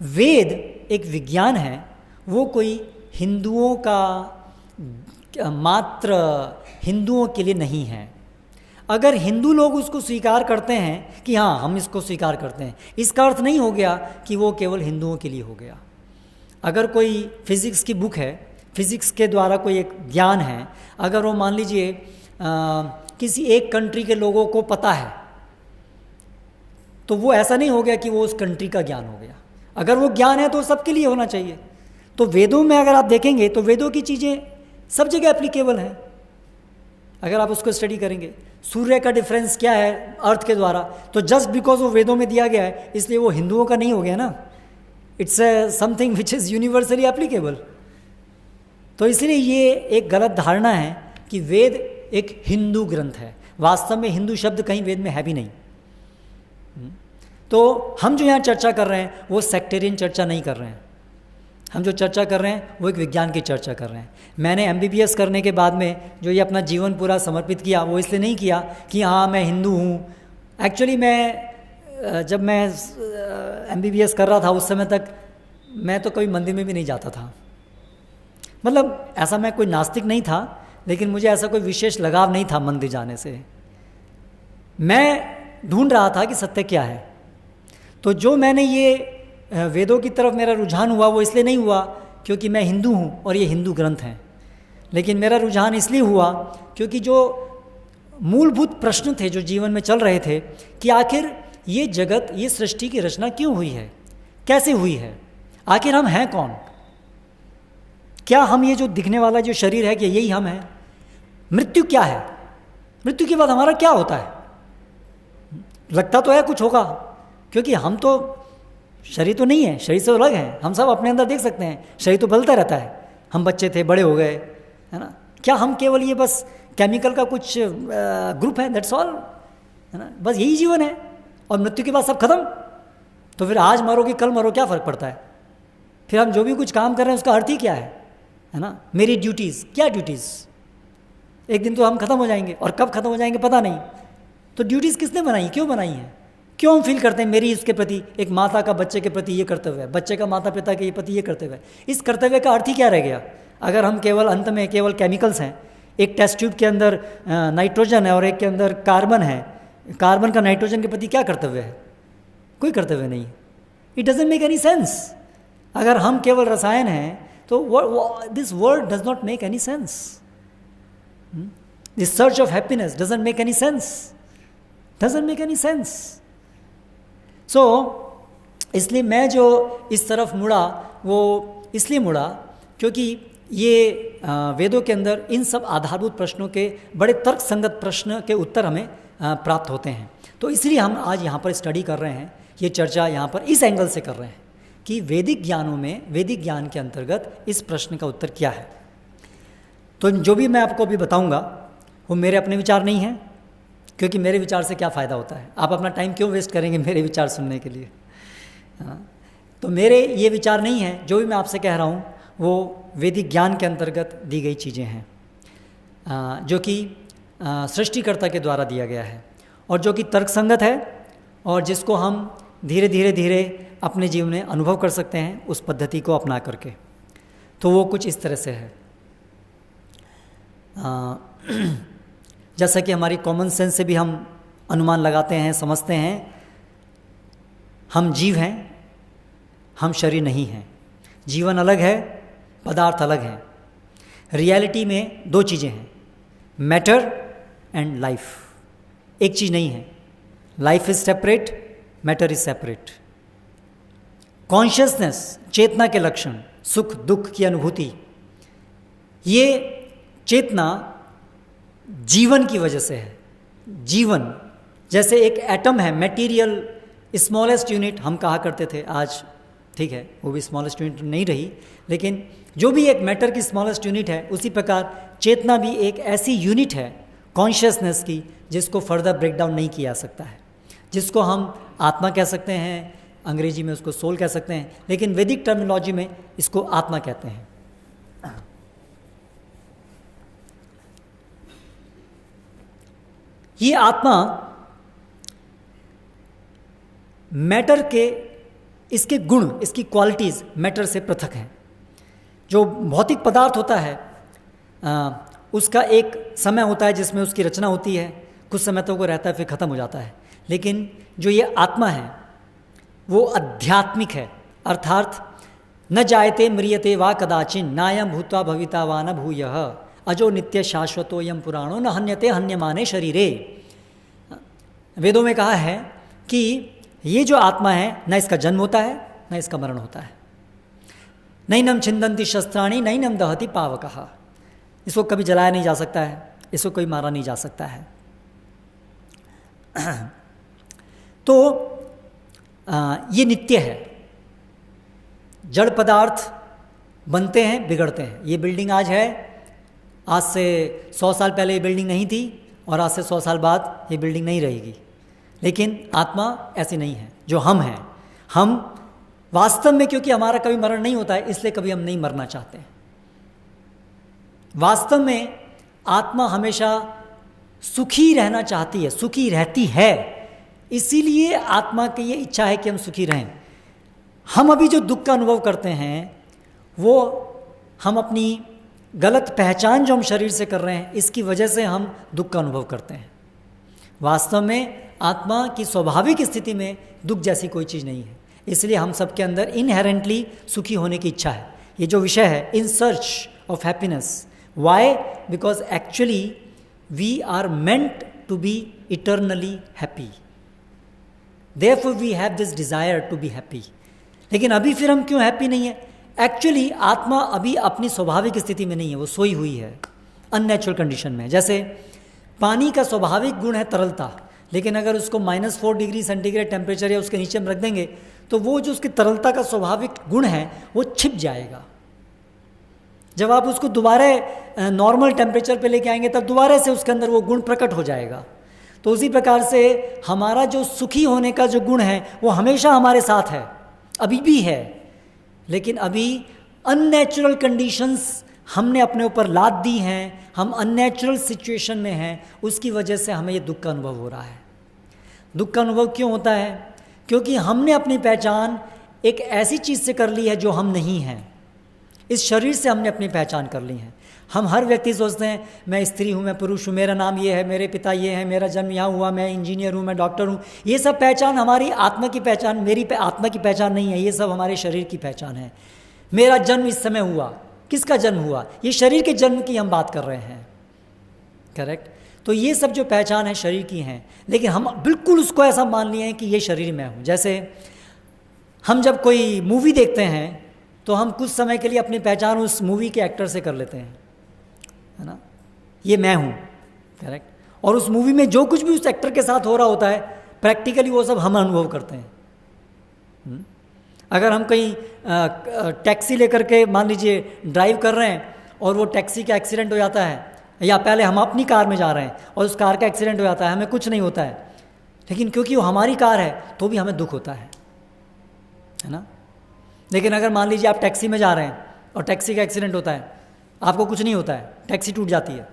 वेद एक विज्ञान है, वो कोई हिंदुओं का मात्र हिंदुओं के लिए नहीं है। अगर हिंदू लोग उसको स्वीकार करते हैं कि हाँ हम इसको स्वीकार करते हैं, इसका अर्थ नहीं हो गया कि वो केवल हिंदुओं के लिए हो गया। अगर कोई फिज़िक्स की बुक है, फिज़िक्स के द्वारा कोई एक ज्ञान है, अगर वो मान लीजिए किसी एक कंट्री के लोगों को पता है तो वो ऐसा नहीं हो गया कि वो उस कंट्री का ज्ञान हो गया। अगर वो ज्ञान है तो सबके लिए होना चाहिए। तो वेदों में अगर आप देखेंगे तो वेदों की चीज़ें सब जगह एप्लीकेबल हैं, अगर आप उसको स्टडी करेंगे। सूर्य का डिफरेंस क्या है अर्थ के द्वारा, तो जस्ट बिकॉज वो वेदों में दिया गया है इसलिए वो हिंदुओं का नहीं हो गया ना, it's something which is universally applicable. तो इसलिए ये एक गलत धारणा है कि वेद एक हिंदू ग्रंथ है। वास्तव में हिंदू शब्द कहीं वेद में है भी नहीं। तो हम जो यहाँ चर्चा कर रहे हैं वो सेक्टेरियन चर्चा नहीं कर रहे हैं। हम जो चर्चा कर रहे हैं वो एक विज्ञान की चर्चा कर रहे हैं। मैंने MBBS करने के बाद में जो ये अपना जीवन पूरा समर्पित किया वो इसलिए नहीं किया कि हाँ मैं हिंदू हूँ। एक्चुअली मैं जब मैं MBBS कर रहा था उस समय तक मैं तो कभी मंदिर में भी नहीं जाता था। मतलब ऐसा मैं कोई नास्तिक नहीं था, लेकिन मुझे ऐसा कोई विशेष लगाव नहीं था मंदिर जाने से। मैं ढूंढ रहा था कि सत्य क्या है। तो जो मैंने ये वेदों की तरफ मेरा रुझान हुआ वो इसलिए नहीं हुआ क्योंकि मैं हिंदू हूँ और ये हिंदू ग्रंथ हैं, लेकिन मेरा रुझान इसलिए हुआ क्योंकि जो मूलभूत प्रश्न थे जो जीवन में चल रहे थे कि आखिर ये जगत, ये सृष्टि की रचना क्यों हुई है, कैसे हुई है, आखिर हम हैं कौन, क्या हम ये जो दिखने वाला जो शरीर है क्या यही हम हैं, मृत्यु क्या है, मृत्यु के बाद हमारा क्या होता है। लगता तो है कुछ होगा क्योंकि हम तो शरीर तो नहीं है, शरीर से तो अलग है। हम सब अपने अंदर देख सकते हैं शरीर तो बदलता रहता है। हम बच्चे थे, बड़े हो गए, है ना। क्या हम केवल ये बस केमिकल का कुछ ग्रुप है, दैट्स ऑल, है ना। बस यही जीवन है और मृत्यु के बाद सब खत्म। तो फिर आज मरो कि कल मरो क्या फ़र्क पड़ता है। फिर हम जो भी कुछ काम कर रहे हैं उसका अर्थ ही क्या है ना। मेरी ड्यूटीज़, क्या ड्यूटीज़, एक दिन तो हम खत्म हो जाएंगे और कब खत्म हो जाएंगे पता नहीं। तो ड्यूटीज़ किसने बनाई, क्यों बनाई हैं, क्यों हम फील करते हैं मेरी इसके प्रति, एक माता का बच्चे के प्रति ये कर्तव्य है, बच्चे का माता पिता के प्रति ये कर्तव्य है। इस कर्तव्य का अर्थ ही क्या रह गया अगर हम केवल अंत में केवल केमिकल्स हैं। एक टेस्ट ट्यूब के अंदर नाइट्रोजन है और एक के अंदर कार्बन है। कार्बन का नाइट्रोजन के प्रति क्या कर्तव्य है, कोई कर्तव्य नहीं। It doesn't make any sense. अगर हम केवल रसायन हैं तो this world does not make any sense. This search of happiness doesn't make any sense, doesn't make any sense. So इसलिए मैं जो इस तरफ मुड़ा वो इसलिए मुड़ा क्योंकि ये वेदों के अंदर इन सब आधारभूत प्रश्नों के बड़े तर्कसंगत प्रश्न के उत्तर हमें प्राप्त होते हैं। तो इसलिए हम आज यहाँ पर स्टडी कर रहे हैं, ये चर्चा यहाँ पर इस एंगल से कर रहे हैं कि वैदिक ज्ञानों में, वैदिक ज्ञान के अंतर्गत इस प्रश्न का उत्तर क्या है। तो जो भी मैं आपको अभी बताऊँगा वो मेरे अपने विचार नहीं हैं, क्योंकि मेरे विचार से क्या फ़ायदा होता है, आप अपना टाइम क्यों वेस्ट करेंगे मेरे विचार सुनने के लिए। तो मेरे ये विचार नहीं हैं, जो भी मैं आपसे कह रहा हूँ वो वैदिक ज्ञान के अंतर्गत दी गई चीज़ें हैं जो कि सृष्टिकर्ता के द्वारा दिया गया है और जो कि तर्कसंगत है और जिसको हम धीरे धीरे धीरे अपने जीवन में अनुभव कर सकते हैं उस पद्धति को अपना करके। तो वो कुछ इस तरह से है जैसा कि हमारी कॉमन सेंस से भी हम अनुमान लगाते हैं, समझते हैं, हम जीव हैं, हम शरीर नहीं हैं। जीवन अलग है, पदार्थ अलग है। रियलिटी में दो चीज़ें हैं, मैटर एंड लाइफ। एक चीज़ नहीं है। Life is separate, matter is separate. Consciousness, चेतना के लक्षण, सुख दुख की अनुभूति, ये चेतना जीवन की वजह से है। जीवन जैसे एक एटम है, मटेरियल, स्मॉलेस्ट यूनिट हम कहा करते थे, आज ठीक है वो भी स्मॉलेस्ट यूनिट नहीं रही, लेकिन जो भी एक मैटर की स्मॉलेस्ट यूनिट है उसी प्रकार चेतना भी एक ऐसी यूनिट है कॉन्शियसनेस की जिसको फर्दर ब्रेक डाउन नहीं किया जा सकता है, जिसको हम आत्मा कह सकते हैं, अंग्रेजी में उसको सोल कह सकते हैं, लेकिन वैदिक टर्मिनोलॉजी में इसको आत्मा कहते हैं। ये आत्मा मैटर के, इसके गुण, इसकी क्वालिटीज़ मैटर से पृथक हैं। जो भौतिक पदार्थ होता है उसका एक समय होता है जिसमें उसकी रचना होती है, कुछ समय तो वो रहता है फिर ख़त्म हो जाता है। लेकिन जो ये आत्मा है वो आध्यात्मिक है, अर्थात न जायते म्रियते वा कदाचिन नायम भूत्वा भविता वा न भूयः अजो नित्य शाश्वतो यम पुराणो न हन्यते हन्यमाने शरीरे। वेदों में कहा है कि ये जो आत्मा है न इसका जन्म होता है न इसका मरण होता है। नैनम छिन्दन्ति शस्त्राणि नैनम दहति पावकः, इसको कभी जलाया नहीं जा सकता है इसको कोई मारा नहीं जा सकता है। तो ये नित्य है। जड़ पदार्थ बनते हैं, बिगड़ते हैं। ये बिल्डिंग आज है, आज से 100 साल पहले ये बिल्डिंग नहीं थी, और आज से 100 साल बाद ये बिल्डिंग नहीं रहेगी। लेकिन आत्मा ऐसी नहीं है जो हम हैं। हम वास्तव में, क्योंकि हमारा कभी मरण नहीं होता है, इसलिए कभी हम नहीं मरना चाहते। वास्तव में आत्मा हमेशा सुखी रहना चाहती है, सुखी रहती है, इसीलिए आत्मा की ये इच्छा है कि हम सुखी रहें। हम अभी जो दुख का अनुभव करते हैं वो हम अपनी गलत पहचान जो हम शरीर से कर रहे हैं, इसकी वजह से हम दुख का अनुभव करते हैं। वास्तव में आत्मा की स्वाभाविक स्थिति में दुख जैसी कोई चीज़ नहीं है, इसलिए हम सबके अंदर इनहेरेंटली सुखी होने की इच्छा है। ये जो विषय है, in search of happiness, why? Because actually we are meant to be eternally happy, therefore we have this desire to be happy. लेकिन अभी फिर हम क्यों हैप्पी नहीं है? एक्चुअली आत्मा अभी अपनी स्वाभाविक स्थिति में नहीं है, वो सोई हुई है, अननेचुरल कंडीशन में। जैसे पानी का स्वाभाविक गुण है तरलता, लेकिन अगर उसको -4 डिग्री सेंटीग्रेड टेम्परेचर या उसके नीचे में रख देंगे तो वो जो उसकी तरलता का स्वाभाविक गुण है वो छिप जाएगा। जब आप उसको दोबारा नॉर्मल टेम्परेचर पे लेके आएंगे तब दोबारा से उसके अंदर वो गुण प्रकट हो जाएगा। तो उसी प्रकार से हमारा जो सुखी होने का जो गुण है वो हमेशा हमारे साथ है, अभी भी है, लेकिन अभी अननेचुरल कंडीशंस हमने अपने ऊपर लाद दी हैं, हम अननेचुरल सिचुएशन में हैं, उसकी वजह से हमें ये दुख का अनुभव हो रहा है। दुख का अनुभव क्यों होता है? क्योंकि हमने अपनी पहचान एक ऐसी चीज़ से कर ली है जो हम नहीं हैं। इस शरीर से हमने अपनी पहचान कर ली है। हम हर व्यक्ति सोचते हैं मैं स्त्री हूँ, मैं पुरुष हूँ, मेरा नाम ये है, मेरे पिता ये हैं, मेरा जन्म यहाँ हुआ, मैं इंजीनियर हूँ, मैं डॉक्टर हूँ। ये सब पहचान हमारी आत्मा की पहचान, मेरी आत्मा की पहचान नहीं है, ये सब हमारे शरीर की पहचान है। मेरा जन्म इस समय हुआ, किसका जन्म हुआ? ये शरीर के जन्म की हम बात कर रहे हैं, करेक्ट? तो ये सब जो पहचान है शरीर की हैं, लेकिन हम बिल्कुल उसको ऐसा मान लिए हैं कि ये शरीर मैं हूँ। जैसे हम जब कोई मूवी देखते हैं तो हम कुछ समय के लिए अपनी पहचान उस मूवी के एक्टर से कर लेते हैं, है ना, ये मैं हूँ, करेक्ट? और उस मूवी में जो कुछ भी उस एक्टर के साथ हो रहा होता है प्रैक्टिकली वो सब हम अनुभव करते हैं। अगर हम कहीं टैक्सी लेकर के मान लीजिए ड्राइव कर रहे हैं और वो टैक्सी का एक्सीडेंट हो जाता है, या पहले हम अपनी कार में जा रहे हैं और उस कार का एक्सीडेंट हो जाता है, हमें कुछ नहीं होता है, लेकिन क्योंकि वो हमारी कार है तो भी हमें दुख होता है ना। लेकिन अगर मान लीजिए आप टैक्सी में जा रहे हैं और टैक्सी का एक्सीडेंट होता है, आपको कुछ नहीं होता है, टैक्सी टूट जाती है,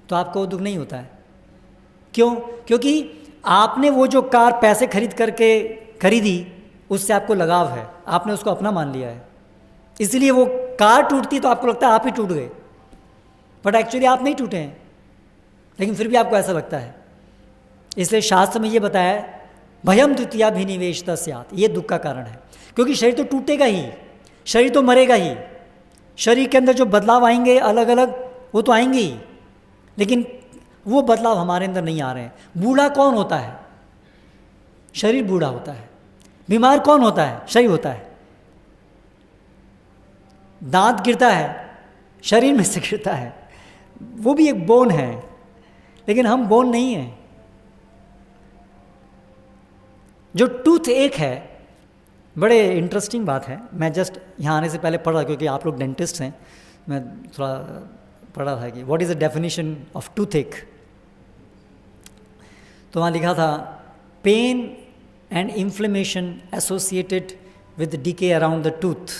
तो आपको दुख नहीं होता है। क्यों? क्योंकि आपने वो जो कार पैसे खरीद करके खरीदी उससे आपको लगाव है, आपने उसको अपना मान लिया है, इसलिए वो कार टूटती तो आपको लगता है आप ही टूट गए, बट एक्चुअली आप नहीं टूटे हैं, लेकिन फिर भी आपको ऐसा लगता है। इसलिए शास्त्र में ये बताया है भयम द्वितीयाभिनिवेशतः स्यात्, ये दुख का कारण है। क्योंकि शरीर तो टूटेगा ही, शरीर तो मरेगा ही, शरीर के अंदर जो बदलाव आएंगे अलग अलग वो तो आएंगे ही, लेकिन वो बदलाव हमारे अंदर नहीं आ रहे हैं। बूढ़ा कौन होता है? शरीर बूढ़ा होता है। बीमार कौन होता है? शरीर होता है। दांत गिरता है, शरीर में से गिरता है, वो भी एक बोन है, लेकिन हम बोन नहीं हैं। जो टूथ एक है, बड़े इंटरेस्टिंग बात है, मैं जस्ट यहाँ आने से पहले पढ़ रहा, क्योंकि आप लोग डेंटिस्ट हैं, मैं थोड़ा पढ़ रहा था कि what is the definition of toothache. तो वहाँ लिखा था pain and inflammation associated with decay around the tooth.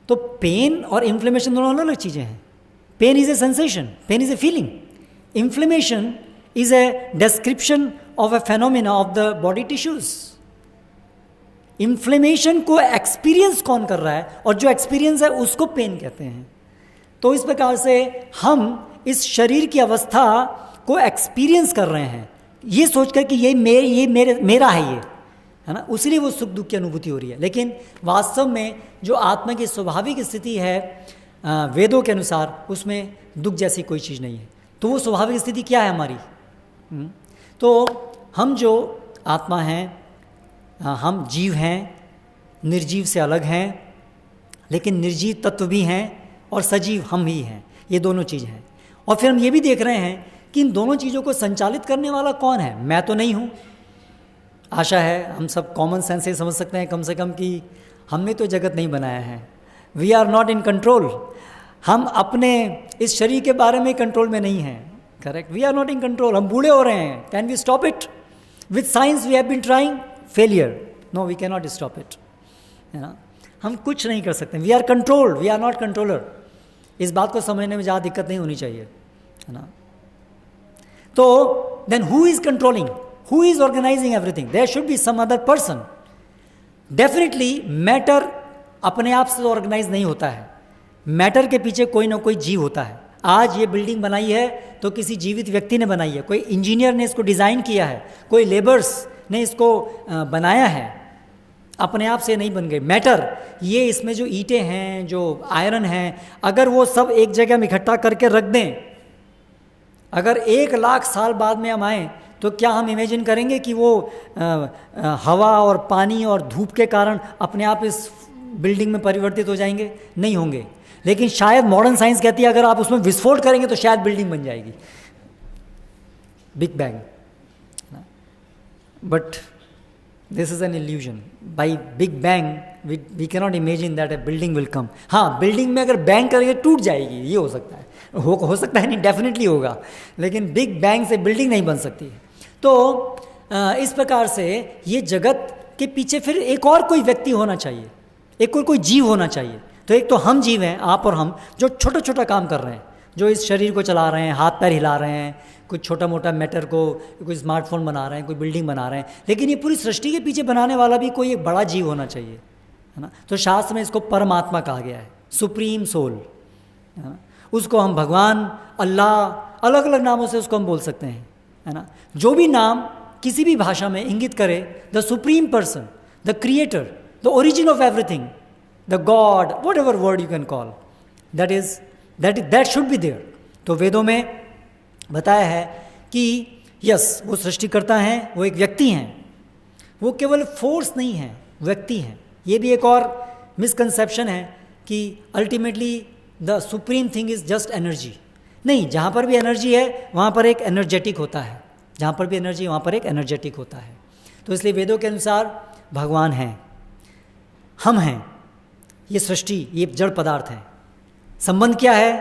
तो पेन और इन्फ्लेमेशन दोनों अलग अलग चीज़ें हैं। Pain is a sensation, pain is a feeling, inflammation is a description of a phenomena of the body tissues. Inflammation को experience कौन कर रहा है, और जो एक्सपीरियंस है उसको पेन कहते हैं। तो इस प्रकार से हम इस शरीर की अवस्था को एक्सपीरियंस कर रहे हैं, ये सोचकर कि ये मेरा है, ये है ना, उसीलिए वो सुख दुख की अनुभूति हो रही है। लेकिन वास्तव में जो आत्मा की स्वाभाविक स्थिति है वेदों के अनुसार, उसमें दुख जैसी कोई चीज़ नहीं है। तो वो स्वाभाविक स्थिति क्या है हमारी? तो हम जो आत्मा हैं, हम जीव हैं, निर्जीव से अलग हैं, लेकिन निर्जीव तत्व भी हैं और सजीव हम ही हैं, ये दोनों चीज़ हैं। और फिर हम ये भी देख रहे हैं कि इन दोनों चीज़ों को संचालित करने वाला कौन है? मैं तो नहीं हूँ। आशा है हम सब कॉमन सेंस से समझ सकते हैं कम से कम कि हमने तो जगत नहीं बनाया है। We are not in control. हम अपने इस शरीर के बारे में कंट्रोल में नहीं हैं। Correct, we are not in control. हम बूढ़े हो रहे हैं। Can we stop it? With science we have been trying, failure. No, we can not stop it, है ना। हम कुछ नहीं कर सकते। We are controlled, we are not controller. इस बात को समझने में ज़्यादा दिक्कत नहीं होनी चाहिए, है ना। तो then who is controlling? Who is organising everything? There should be some other person. Definitely matter अपने आप से तो ऑर्गेनाइज नहीं होता है। मैटर के पीछे कोई ना कोई जीव होता है। आज ये बिल्डिंग बनाई है तो किसी जीवित व्यक्ति ने बनाई है, कोई इंजीनियर ने इसको डिज़ाइन किया है, कोई लेबर्स ने इसको बनाया है, अपने आप से नहीं बन गए। मैटर, ये इसमें जो ईंटें हैं, जो आयरन हैं, अगर वो सब एक जगह में इकट्ठा करके रख दें, अगर 1,00,000 साल बाद में हम आएँ तो क्या हम इमेजिन करेंगे कि वो हवा और पानी और धूप के कारण अपने आप इस बिल्डिंग में परिवर्तित हो जाएंगे? नहीं होंगे। लेकिन शायद मॉडर्न साइंस कहती है अगर आप उसमें विस्फोट करेंगे तो शायद बिल्डिंग बन जाएगी, big bang. But this is an illusion. By big bang we can not imagine that a building will come. हाँ, बिल्डिंग में अगर बैंग करेंगे टूट जाएगी, ये हो सकता है, हो सकता है नहीं, डेफिनेटली होगा, लेकिन बिग बैंग से बिल्डिंग नहीं बन सकती। तो इस प्रकार से ये जगत के पीछे फिर एक और कोई व्यक्ति होना चाहिए, एक कोई जीव होना चाहिए। तो एक तो हम जीव हैं, आप और हम, जो छोटा छोटा काम कर रहे हैं, जो इस शरीर को चला रहे हैं, हाथ पैर हिला रहे हैं, कुछ छोटा मोटा मैटर को, कोई स्मार्टफोन बना रहे हैं, कोई बिल्डिंग बना रहे हैं, लेकिन ये पूरी सृष्टि के पीछे बनाने वाला भी कोई एक बड़ा जीव होना चाहिए, है ना। तो शास्त्र में इसको परमात्मा कहा गया है, सुप्रीम सोल, है ना। उसको हम भगवान, अल्लाह, अलग अलग नामों से उसको हम बोल सकते हैं, है ना। जो भी नाम किसी भी भाषा में इंगित करे, the supreme person, the creator, the origin of everything, the god, whatever word you can call, that should be there. तो वेदों में बताया है कि यस, वो सृष्टिकर्ता हैं, वो एक व्यक्ति हैं, वो केवल फोर्स नहीं है, व्यक्ति हैं। ये भी एक और मिसकंसेप्शन है कि ultimately the supreme thing is just energy. नहीं, जहाँ पर भी एनर्जी है वहाँ पर एक एनर्जेटिक होता है, जहाँ पर भी एनर्जी वहाँ पर एक एनर्जेटिक होता है। तो इसलिए वेदों के अनुसार भगवान हैं, हम हैं, ये सृष्टि, ये जड़ पदार्थ है। संबंध क्या है?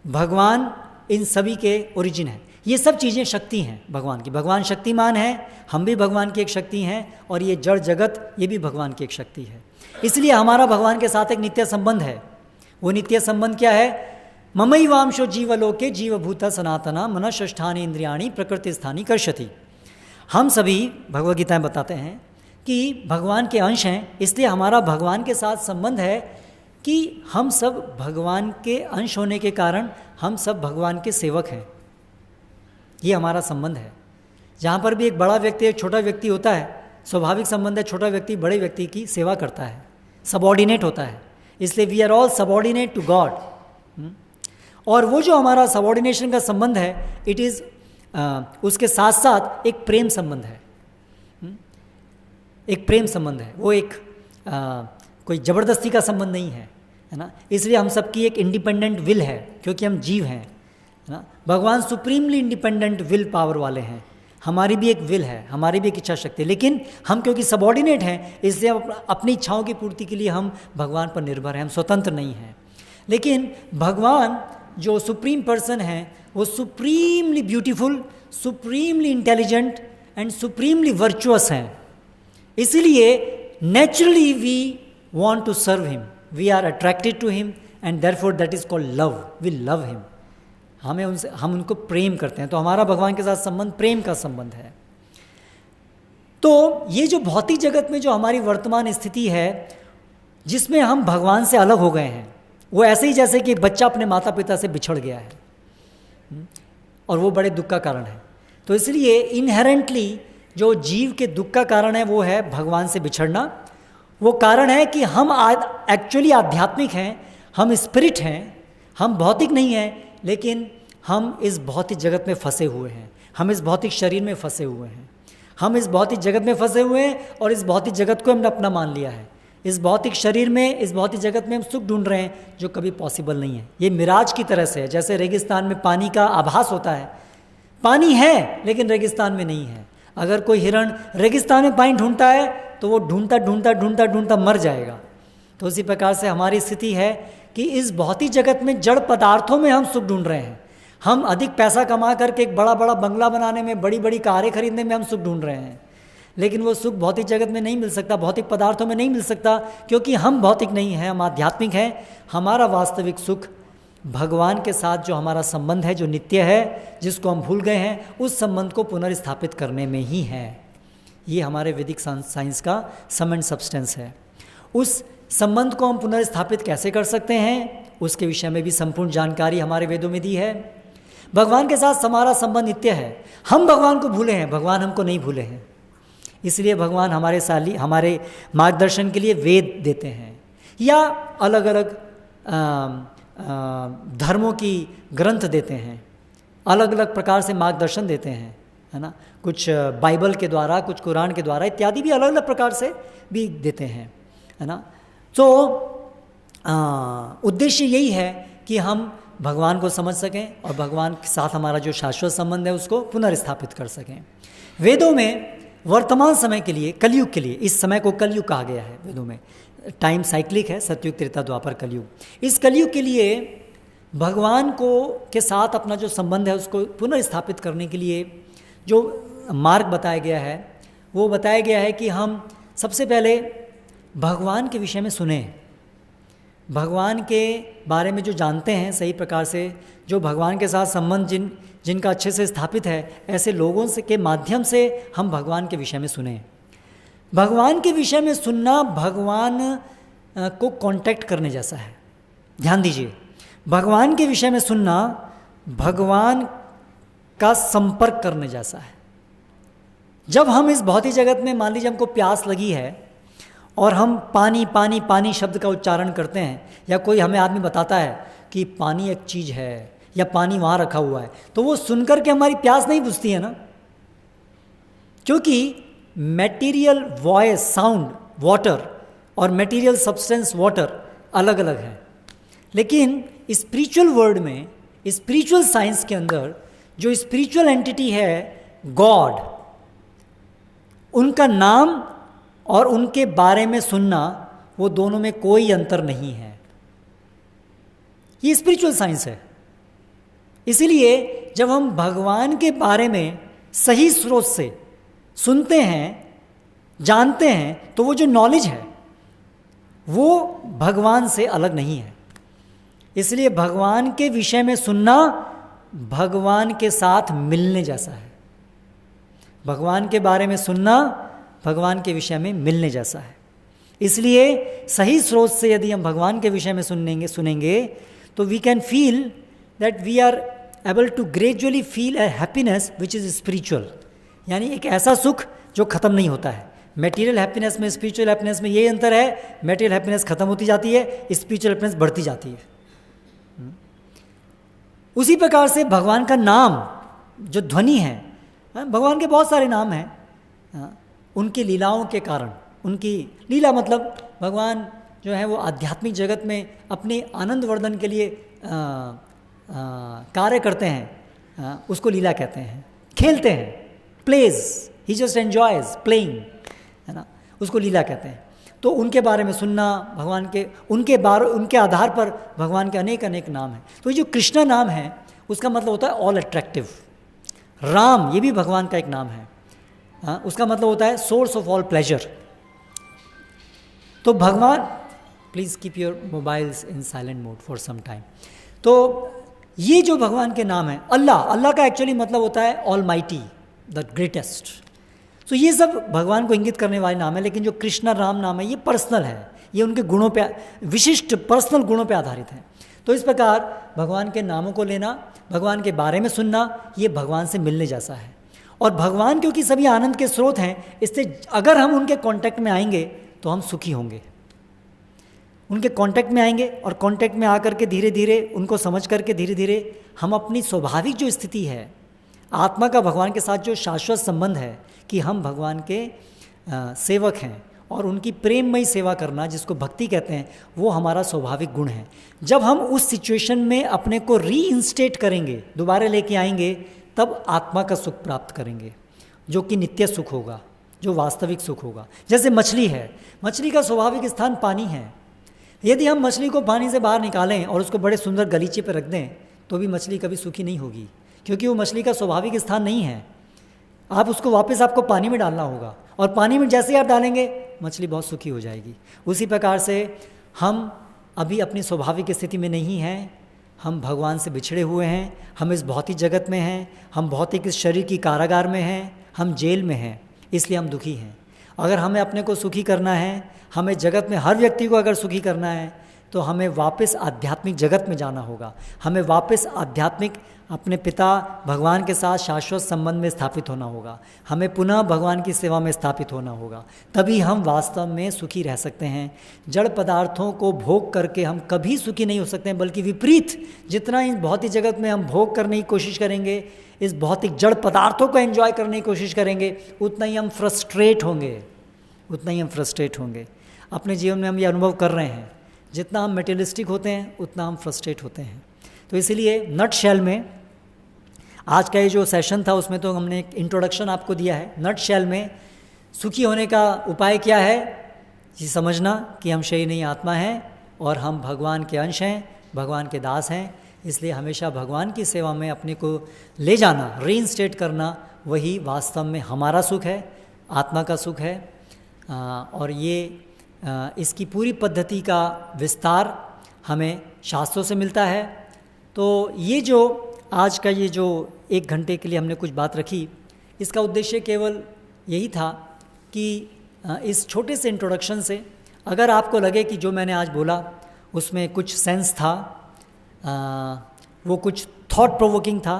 भगवान इन सभी के ओरिजिन है। ये सब चीज़ें शक्ति हैं भगवान की। भगवान शक्तिमान है, हम भी भगवान की एक शक्ति हैं, और ये जड़ जगत ये भी भगवान की एक शक्ति है। इसलिए हमारा भगवान के साथ एक नित्य संबंध है। वो नित्य संबंध क्या है? ममैवांशो जीवलोके जीवभूता सनातना मनःष्ठानि इंद्रियाणि प्रकृति स्थानी कर्षति। हम सभी, भगवद गीता में बताते हैं कि भगवान के अंश हैं, इसलिए हमारा भगवान के साथ संबंध है कि हम सब भगवान के अंश होने के कारण हम सब भगवान के सेवक हैं। ये हमारा संबंध है। जहाँ पर भी एक बड़ा व्यक्ति, एक छोटा व्यक्ति होता है, स्वाभाविक संबंध है, छोटा व्यक्ति बड़े व्यक्ति की सेवा करता है, सबऑर्डिनेट होता है। इसलिए we are all subordinate to god. और वो जो हमारा सबऑर्डिनेशन का संबंध है, इट इज़ उसके साथ साथ एक प्रेम संबंध है, एक प्रेम संबंध है। वो एक कोई ज़बरदस्ती का संबंध नहीं है, है ना। इसलिए हम सबकी एक इंडिपेंडेंट विल है, क्योंकि हम जीव हैं, है ना। भगवान सुप्रीमली इंडिपेंडेंट विल पावर वाले हैं। हमारी भी एक विल है, हमारी भी एक इच्छा शक्ति है, लेकिन हम क्योंकि सबऑर्डिनेट हैं, इसलिए अपनी इच्छाओं की पूर्ति के लिए हम भगवान पर निर्भर हैं, हम स्वतंत्र नहीं हैं। लेकिन भगवान जो सुप्रीम पर्सन है, वो supremely beautiful, supremely intelligent and supremely virtuous हैं। इसीलिए naturally we want to serve him, we are attracted to him, and therefore that is called love, we love him। हम उनको प्रेम करते हैं। तो हमारा भगवान के साथ संबंध प्रेम का संबंध है। तो ये जो भौतिक जगत में जो हमारी वर्तमान स्थिति है, जिसमें हम भगवान से अलग हो गए हैं, वो ऐसे ही जैसे कि बच्चा अपने माता पिता से बिछड़ गया है, और वो बड़े दुख का कारण है। तो इसलिए इनहेरेंटली जो जीव के दुख का कारण है, वो है भगवान से बिछड़ना। वो कारण है कि हम एक्चुअली आध्यात्मिक हैं, हम स्पिरिट हैं, हम भौतिक नहीं हैं, लेकिन हम इस भौतिक जगत में फंसे हुए हैं, हम इस भौतिक शरीर में फंसे हुए हैं, हम इस भौतिक जगत में फंसे हुए हैं, और इस भौतिक जगत को हमने अपना मान लिया है। इस भौतिक शरीर में, इस भौतिक जगत में हम सुख ढूंढ रहे हैं जो कभी पॉसिबल नहीं है। ये मिराज की तरह से है, जैसे रेगिस्तान में पानी का आभास होता है। पानी है लेकिन रेगिस्तान में नहीं है। अगर कोई हिरण रेगिस्तान में पानी ढूंढता है तो वो ढूंढता ढूंढता ढूंढता ढूंढता मर जाएगा। तो उसी प्रकार से हमारी स्थिति है कि इस भौतिक जगत में जड़ पदार्थों में हम सुख ढूंढ रहे हैं। हम अधिक पैसा कमा करके एक बड़ा बड़ा बंगला बनाने में, बड़ी बड़ी कारें खरीदने में हम सुख ढूंढ रहे हैं, लेकिन वो सुख भौतिक जगत में नहीं मिल सकता, भौतिक पदार्थों में नहीं मिल सकता, क्योंकि हम भौतिक नहीं हैं, हम आध्यात्मिक हैं। हमारा वास्तविक सुख भगवान के साथ जो हमारा संबंध है, जो नित्य है, जिसको हम भूल गए हैं, उस संबंध को पुनर्स्थापित करने में ही है। ये हमारे वैदिक साइंस का सम एंड सब्सटेंस है। उस संबंध को हम पुनर्स्थापित कैसे कर सकते हैं, उसके विषय में भी संपूर्ण जानकारी हमारे वेदों में दी है। भगवान के साथ हमारा संबंध नित्य है। हम भगवान को भूले हैं, भगवान हमको नहीं भूले हैं। इसलिए भगवान हमारे मार्गदर्शन के लिए वेद देते हैं, या अलग अलग धर्मों की ग्रंथ देते हैं, अलग अलग प्रकार से मार्गदर्शन देते हैं, है ना। कुछ बाइबल के द्वारा, कुछ कुरान के द्वारा इत्यादि भी अलग अलग प्रकार से भी देते हैं, है ना। तो उद्देश्य यही है कि हम भगवान को समझ सकें और भगवान के साथ हमारा जो शाश्वत संबंध है उसको पुनर्स्थापित कर सकें। वेदों में वर्तमान समय के लिए, कलयुग के लिए, इस समय को कलयुग कहा गया है वेदों में। टाइम साइक्लिक है, सतयुग, त्रेता, द्वापर, कलयुग। इस कलयुग के लिए भगवान को के साथ अपना जो संबंध है उसको पुनर्स्थापित करने के लिए जो मार्ग बताया गया है, वो बताया गया है कि हम सबसे पहले भगवान के विषय में सुने, भगवान के बारे में जो जानते हैं सही प्रकार से, जो भगवान के साथ संबंध जिनका अच्छे से स्थापित है, ऐसे लोगों से के माध्यम से हम भगवान के विषय में सुने। भगवान के विषय में सुनना भगवान को कांटेक्ट करने जैसा है। ध्यान दीजिए, भगवान के विषय में सुनना भगवान का संपर्क करने जैसा है। जब हम इस भौतिक जगत में, मान लीजिए हमको प्यास लगी है और हम पानी पानी पानी शब्द का उच्चारण करते हैं, या कोई हमें आदमी बताता है कि पानी एक चीज़ है या पानी वहाँ रखा हुआ है, तो वो सुनकर के हमारी प्यास नहीं बुझती है ना, क्योंकि मटेरियल वॉइस साउंड वाटर और मटेरियल सब्सटेंस वाटर अलग अलग है। लेकिन स्पिरिचुअल वर्ल्ड में, स्पिरिचुअल साइंस के अंदर जो स्पिरिचुअल एंटिटी है गॉड, उनका नाम और उनके बारे में सुनना, वो दोनों में कोई अंतर नहीं है। ये स्पिरिचुअल साइंस है। इसीलिए जब हम भगवान के बारे में सही स्रोत से सुनते हैं, जानते हैं, तो वो जो नॉलेज है वो भगवान से अलग नहीं है। इसलिए भगवान के विषय में सुनना भगवान के साथ मिलने जैसा है। भगवान के बारे में सुनना भगवान के विषय में मिलने जैसा है। इसलिए सही स्रोत से यदि हम भगवान के विषय में सुनेंगे तो we can feel that we are able to gradually feel a happiness which is spiritual, यानी एक ऐसा सुख जो ख़त्म नहीं होता है। मटेरियल हैप्पीनेस में, स्पिरिचुअल हैप्पीनेस में ये अंतर है, मटेरियल हैप्पीनेस ख़त्म होती जाती है, स्पिरिचुअल हैप्पीनेस बढ़ती जाती है। उसी प्रकार से भगवान का नाम जो ध्वनि है, भगवान के बहुत सारे नाम हैं, उनकी लीलाओं के कारण, उनकी लीला मतलब भगवान जो है वो आध्यात्मिक जगत में अपने आनंद वर्धन के लिए कार्य करते हैं, उसको लीला कहते हैं। खेलते हैं, प्लेज, ही जस्ट एन्जॉयज प्लेइंग, है ना, उसको लीला कहते हैं। तो उनके बारे में सुनना, भगवान के उनके आधार पर भगवान के अनेक अनेक नाम हैं। तो ये जो कृष्ण नाम है उसका मतलब होता है ऑल अट्रैक्टिव। राम, ये भी भगवान का एक नाम है, उसका मतलब होता है सोर्स ऑफ ऑल प्लेजर। तो भगवान, please keep your mobiles in silent mode for some time. तो ये जो भगवान के नाम है, अल्लाह का एक्चुअली मतलब होता है ऑल माइटी, द ग्रेटेस्ट। तो ये सब भगवान को इंगित करने वाले नाम है। लेकिन जो कृष्ण राम नाम है ये पर्सनल है, ये उनके गुणों पे, विशिष्ट पर्सनल गुणों पे आधारित है। तो इस प्रकार भगवान के नामों को लेना, भगवान के बारे में सुनना, ये भगवान से मिलने जैसा है। और भगवान क्योंकि सभी आनंद के स्रोत हैं, इससे अगर हम उनके कांटेक्ट में आएंगे तो हम सुखी होंगे। उनके कांटेक्ट में आएंगे और कांटेक्ट में आकर के धीरे धीरे उनको समझ करके धीरे धीरे हम अपनी स्वाभाविक जो स्थिति है, आत्मा का भगवान के साथ जो शाश्वत संबंध है कि हम भगवान के सेवक हैं और उनकी प्रेममयी सेवा करना, जिसको भक्ति कहते हैं, वो हमारा स्वाभाविक गुण है। जब हम उस सिचुएशन में अपने को रीइंस्टेट करेंगे, दोबारा लेके आएंगे, तब आत्मा का सुख प्राप्त करेंगे, जो कि नित्य सुख होगा, जो वास्तविक सुख होगा। जैसे मछली है, मछली का स्वाभाविक स्थान पानी है। यदि हम मछली को पानी से बाहर निकालें और उसको बड़े सुंदर गलीचे पर रख दें, तो भी मछली कभी सुखी नहीं होगी, क्योंकि वो मछली का स्वाभाविक स्थान नहीं है। आप उसको वापस आपको पानी में डालना होगा, और पानी में जैसे ही आप डालेंगे मछली बहुत सुखी हो जाएगी। उसी प्रकार से हम अभी अपनी स्वाभाविक स्थिति में नहीं हैं, हम भगवान से बिछड़े हुए हैं, हम इस भौतिक जगत में हैं, हम भौतिक इस शरीर की कारागार में हैं, हम जेल में हैं, इसलिए हम दुखी हैं। अगर हमें अपने को सुखी करना है, हमें जगत में हर व्यक्ति को अगर सुखी करना है, तो हमें वापस आध्यात्मिक जगत में जाना होगा, हमें वापस आध्यात्मिक अपने पिता भगवान के साथ शाश्वत संबंध में स्थापित होना होगा, हमें पुनः भगवान की सेवा में स्थापित होना होगा, तभी हम वास्तव में सुखी रह सकते हैं। जड़ पदार्थों को भोग करके हम कभी सुखी नहीं हो सकते हैं, बल्कि विपरीत, जितना इस भौतिक जगत में हम भोग करने की कोशिश करेंगे, इस भौतिक जड़ पदार्थों को एंजॉय करने की कोशिश करेंगे, उतना ही हम फ्रस्ट्रेट होंगे। अपने जीवन में हम ये अनुभव कर रहे हैं, जितना हम मेटेरियलिस्टिक होते हैं उतना हम फ्रस्ट्रेट होते हैं। तो इसीलिए नट शेल में आज का ये जो सेशन था, उसमें तो हमने एक इंट्रोडक्शन आपको दिया है। नट शेल में सुखी होने का उपाय क्या है, ये समझना कि हम शरीर नहीं आत्मा हैं, और हम भगवान के अंश हैं, भगवान के दास हैं। इसलिए हमेशा भगवान की सेवा में अपने को ले जाना, रीइंस्टेट करना, वही वास्तव में हमारा सुख है, आत्मा का सुख है। और ये इसकी पूरी पद्धति का विस्तार हमें शास्त्रों से मिलता है। तो ये जो आज का ये जो 1 घंटे के लिए हमने कुछ बात रखी, इसका उद्देश्य केवल यही था कि इस छोटे से इंट्रोडक्शन से अगर आपको लगे कि जो मैंने आज बोला उसमें कुछ सेंस था, वो कुछ थॉट प्रोवोकिंग था,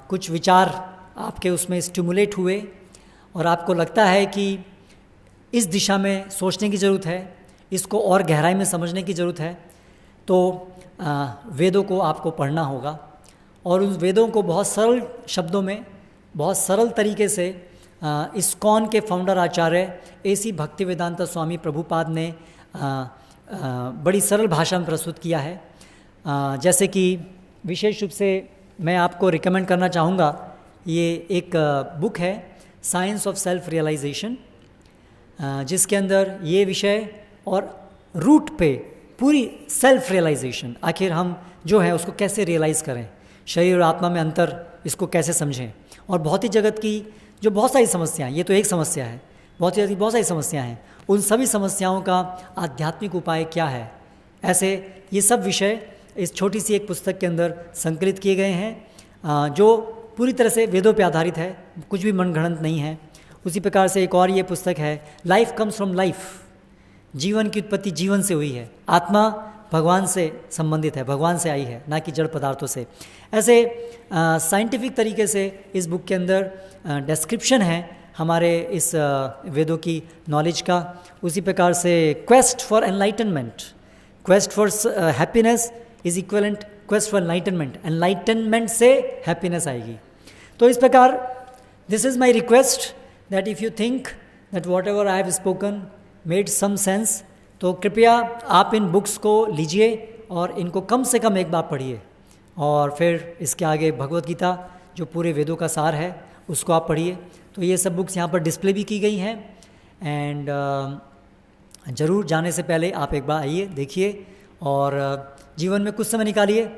कुछ विचार आपके उसमें स्टिमुलेट हुए, और आपको लगता है कि इस दिशा में सोचने की ज़रूरत है, इसको और गहराई में समझने की ज़रूरत है, तो वेदों को आपको पढ़ना होगा, और उन वेदों को बहुत सरल शब्दों में, बहुत सरल तरीके से इस्कॉन के फाउंडर आचार्य AC भक्तिवेदांत स्वामी प्रभुपाद ने बड़ी सरल भाषा में प्रस्तुत किया है। जैसे कि विशेष रूप से मैं आपको रिकमेंड करना चाहूँगा, ये एक बुक है साइंस ऑफ सेल्फ रियलाइजेशन, जिसके अंदर ये विषय और रूट पे पूरी सेल्फ रियलाइजेशन, आखिर हम जो है उसको कैसे रियलाइज़ करें, शरीर और आत्मा में अंतर, इसको कैसे समझें, और भौतिक जगत की जो बहुत सारी समस्याएं, ये तो एक समस्या है, भौतिक जगत की बहुत सारी समस्याएं हैं, उन सभी समस्याओं का आध्यात्मिक उपाय क्या है, ऐसे ये सब विषय इस छोटी सी एक पुस्तक के अंदर संकलित किए गए हैं, जो पूरी तरह से वेदों पे आधारित है, कुछ भी मनगढ़ंत नहीं है। उसी प्रकार से एक और ये पुस्तक है लाइफ कम्स फ्रॉम लाइफ, जीवन की उत्पत्ति जीवन से हुई है, आत्मा भगवान से संबंधित है, भगवान से आई है, ना कि जड़ पदार्थों से। ऐसे साइंटिफिक तरीके से इस बुक के अंदर डिस्क्रिप्शन है हमारे इस वेदों की नॉलेज का। उसी प्रकार से quest for enlightenment, quest for happiness is equivalent quest for enlightenment, enlightenment से हैप्पीनेस आएगी। तो इस प्रकार this is my request that if you think that whatever I have spoken made some sense, तो कृपया आप इन बुक्स को लीजिए और इनको कम से कम एक बार पढ़िए, और फिर इसके आगे भगवत गीता जो पूरे वेदों का सार है उसको आप पढ़िए। तो ये सब बुक्स यहाँ पर डिस्प्ले भी की गई हैं, एंड ज़रूर जाने से पहले आप एक बार आइए, देखिए, और जीवन में कुछ समय निकालिए।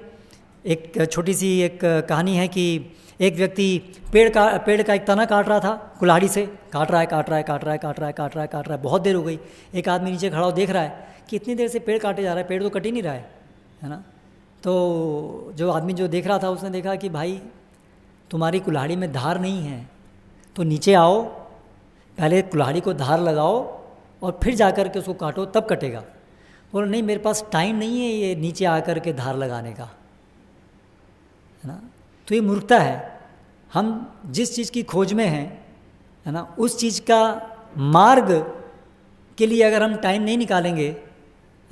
एक छोटी सी एक कहानी है कि एक व्यक्ति पेड़ का एक तना काट रहा था, कुल्हाड़ी से काट रहा है, बहुत देर हो गई। एक आदमी नीचे खड़ा हो देख रहा है कि इतनी देर से पेड़ काटे जा रहा है, पेड़ तो कट ही नहीं रहा है ना। तो जो आदमी जो देख रहा था उसने देखा कि भाई तुम्हारी कुल्हाड़ी में धार नहीं है, तो नीचे आओ, पहले कुल्हाड़ी को धार लगाओ और फिर जाकर के उसको काटो, तब कटेगा। बोला नहीं, मेरे पास टाइम नहीं है ये नीचे आकर के धार लगाने का, है ना। तो ये मूर्खता है। हम जिस चीज़ की खोज में हैं, है ना, उस चीज़ का मार्ग के लिए अगर हम टाइम नहीं निकालेंगे,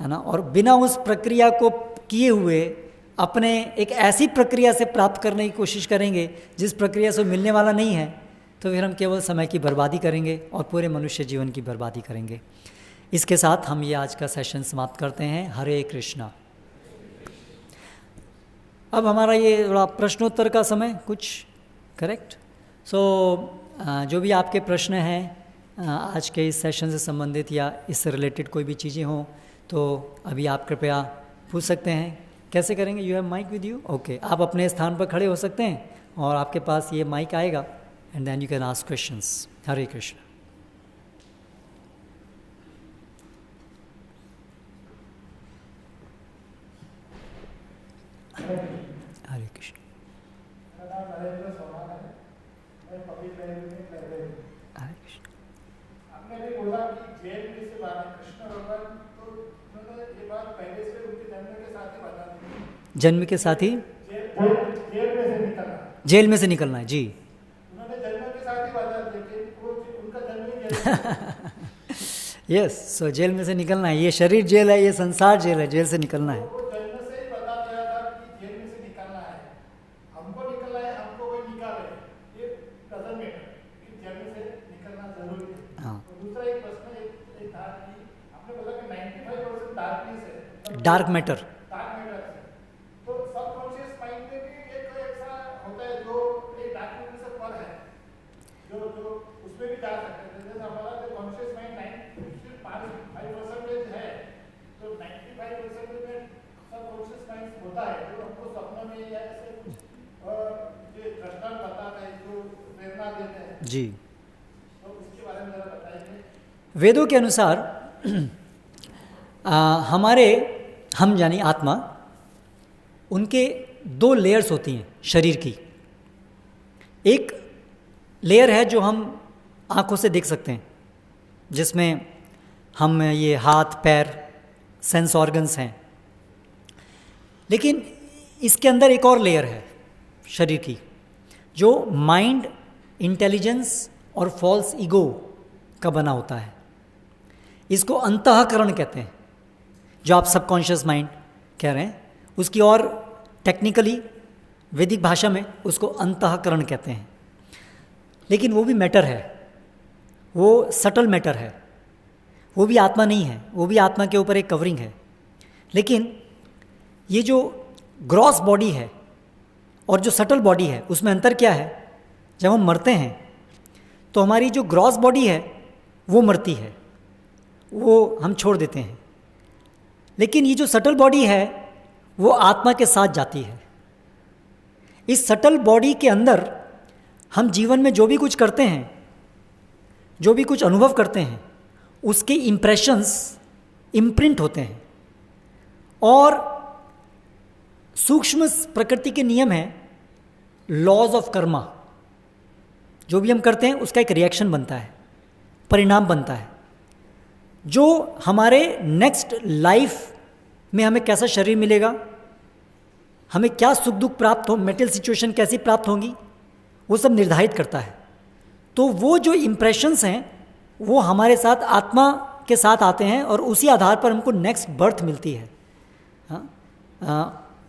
है ना, और बिना उस प्रक्रिया को किए हुए अपने एक ऐसी प्रक्रिया से प्राप्त करने की कोशिश करेंगे जिस प्रक्रिया से मिलने वाला नहीं है, तो फिर हम केवल समय की बर्बादी करेंगे और पूरे मनुष्य जीवन की बर्बादी करेंगे। इसके साथ हम ये आज का सेशन समाप्त करते हैं। हरे कृष्णा। अब हमारा ये थोड़ा प्रश्नोत्तर का समय कुछ करेक्ट। जो भी आपके प्रश्न हैं आज के इस सेशन से संबंधित या इससे रिलेटेड कोई भी चीज़ें हों तो अभी आप कृपया पूछ सकते हैं। कैसे करेंगे? You have mic with you? Okay, आप अपने स्थान पर खड़े हो सकते हैं और आपके पास ये माइक आएगा and then you can ask questions. Hare Krishna. Hare Krishna. आपने भी बोला कि जेल में से बाहर कृष्ण भगवान, तो उन्होंने ये बात पहले से उनके जन्म के साथ ही बता दी। जन्म के साथ ही जेल में से निकलना, जेल में से निकलना है जी। उन्होंने जन्म के साथ ही बता दिया कि वो उनका जन्म ही जेल। यस, सो जेल में से निकलना है। ये शरीर जेल है, ये संसार जेल है, जेल से निकलना है। वो जन्म से ही बता दिया था कि जेल में से निकलना है, हमको निकलना है, हमको कोई निकाले, ये डजंट मैटर, कि जेल में से निकलना जरूरी है। हाँ। तो दूसरा एक प्रश्न एक था कि आपने बोला कि 95% डार्कनेस है, डार्क मैटर। डार्क मैटर है, तो सबकॉन्शियस माइंड में भी एक ऐसा होता है जो एक डार्क मैटर से पर है, जो उसमें भी जा सकते हैं। जैसे हमारा जो कॉन्शियस माइंड 5% है, तो 95% में सबकॉन्शियस माइंड होता है जो हमको सपनों में या ऐसे कुछ जो दृष्टांत बताता है, जो प्रेरणा देते हैं जी। तो उसके बारे में जरा बताइए। वेदों के अनुसार हमारे हम यानी आत्मा, उनके 2 लेयर्स होती हैं शरीर की। एक लेयर है जो हम आँखों से देख सकते हैं, जिसमें हम ये हाथ पैर सेंस ऑर्गन्स हैं। लेकिन इसके अंदर एक और लेयर है शरीर की, जो माइंड, इंटेलिजेंस और फॉल्स ईगो का बना होता है। इसको अंतःकरण कहते हैं, जो आप सबकॉन्शियस माइंड कह रहे हैं, उसकी और टेक्निकली वैदिक भाषा में उसको अंतःकरण कहते हैं। लेकिन वो भी मैटर है, वो सटल मैटर है, वो भी आत्मा नहीं है, वो भी आत्मा के ऊपर एक कवरिंग है। लेकिन ये जो ग्रॉस बॉडी है और जो सटल बॉडी है, उसमें अंतर क्या है? जब हम मरते हैं तो हमारी जो ग्रॉस बॉडी है वो मरती है, वो हम छोड़ देते हैं। लेकिन ये जो सटल बॉडी है वो आत्मा के साथ जाती है। इस सटल बॉडी के अंदर हम जीवन में जो भी कुछ करते हैं, जो भी कुछ अनुभव करते हैं, उसके इम्प्रेशंस इम्प्रिंट होते हैं। और सूक्ष्म प्रकृति के नियम हैं, लॉज ऑफ कर्मा। जो भी हम करते हैं उसका एक रिएक्शन बनता है, परिणाम बनता है, जो हमारे नेक्स्ट लाइफ में हमें कैसा शरीर मिलेगा, हमें क्या सुख दुख प्राप्त हो, मेटल सिचुएशन कैसी प्राप्त होंगी, वो सब निर्धारित करता है। तो वो जो इम्प्रेशंस हैं वो हमारे साथ आत्मा के साथ आते हैं और उसी आधार पर हमको नेक्स्ट बर्थ मिलती है।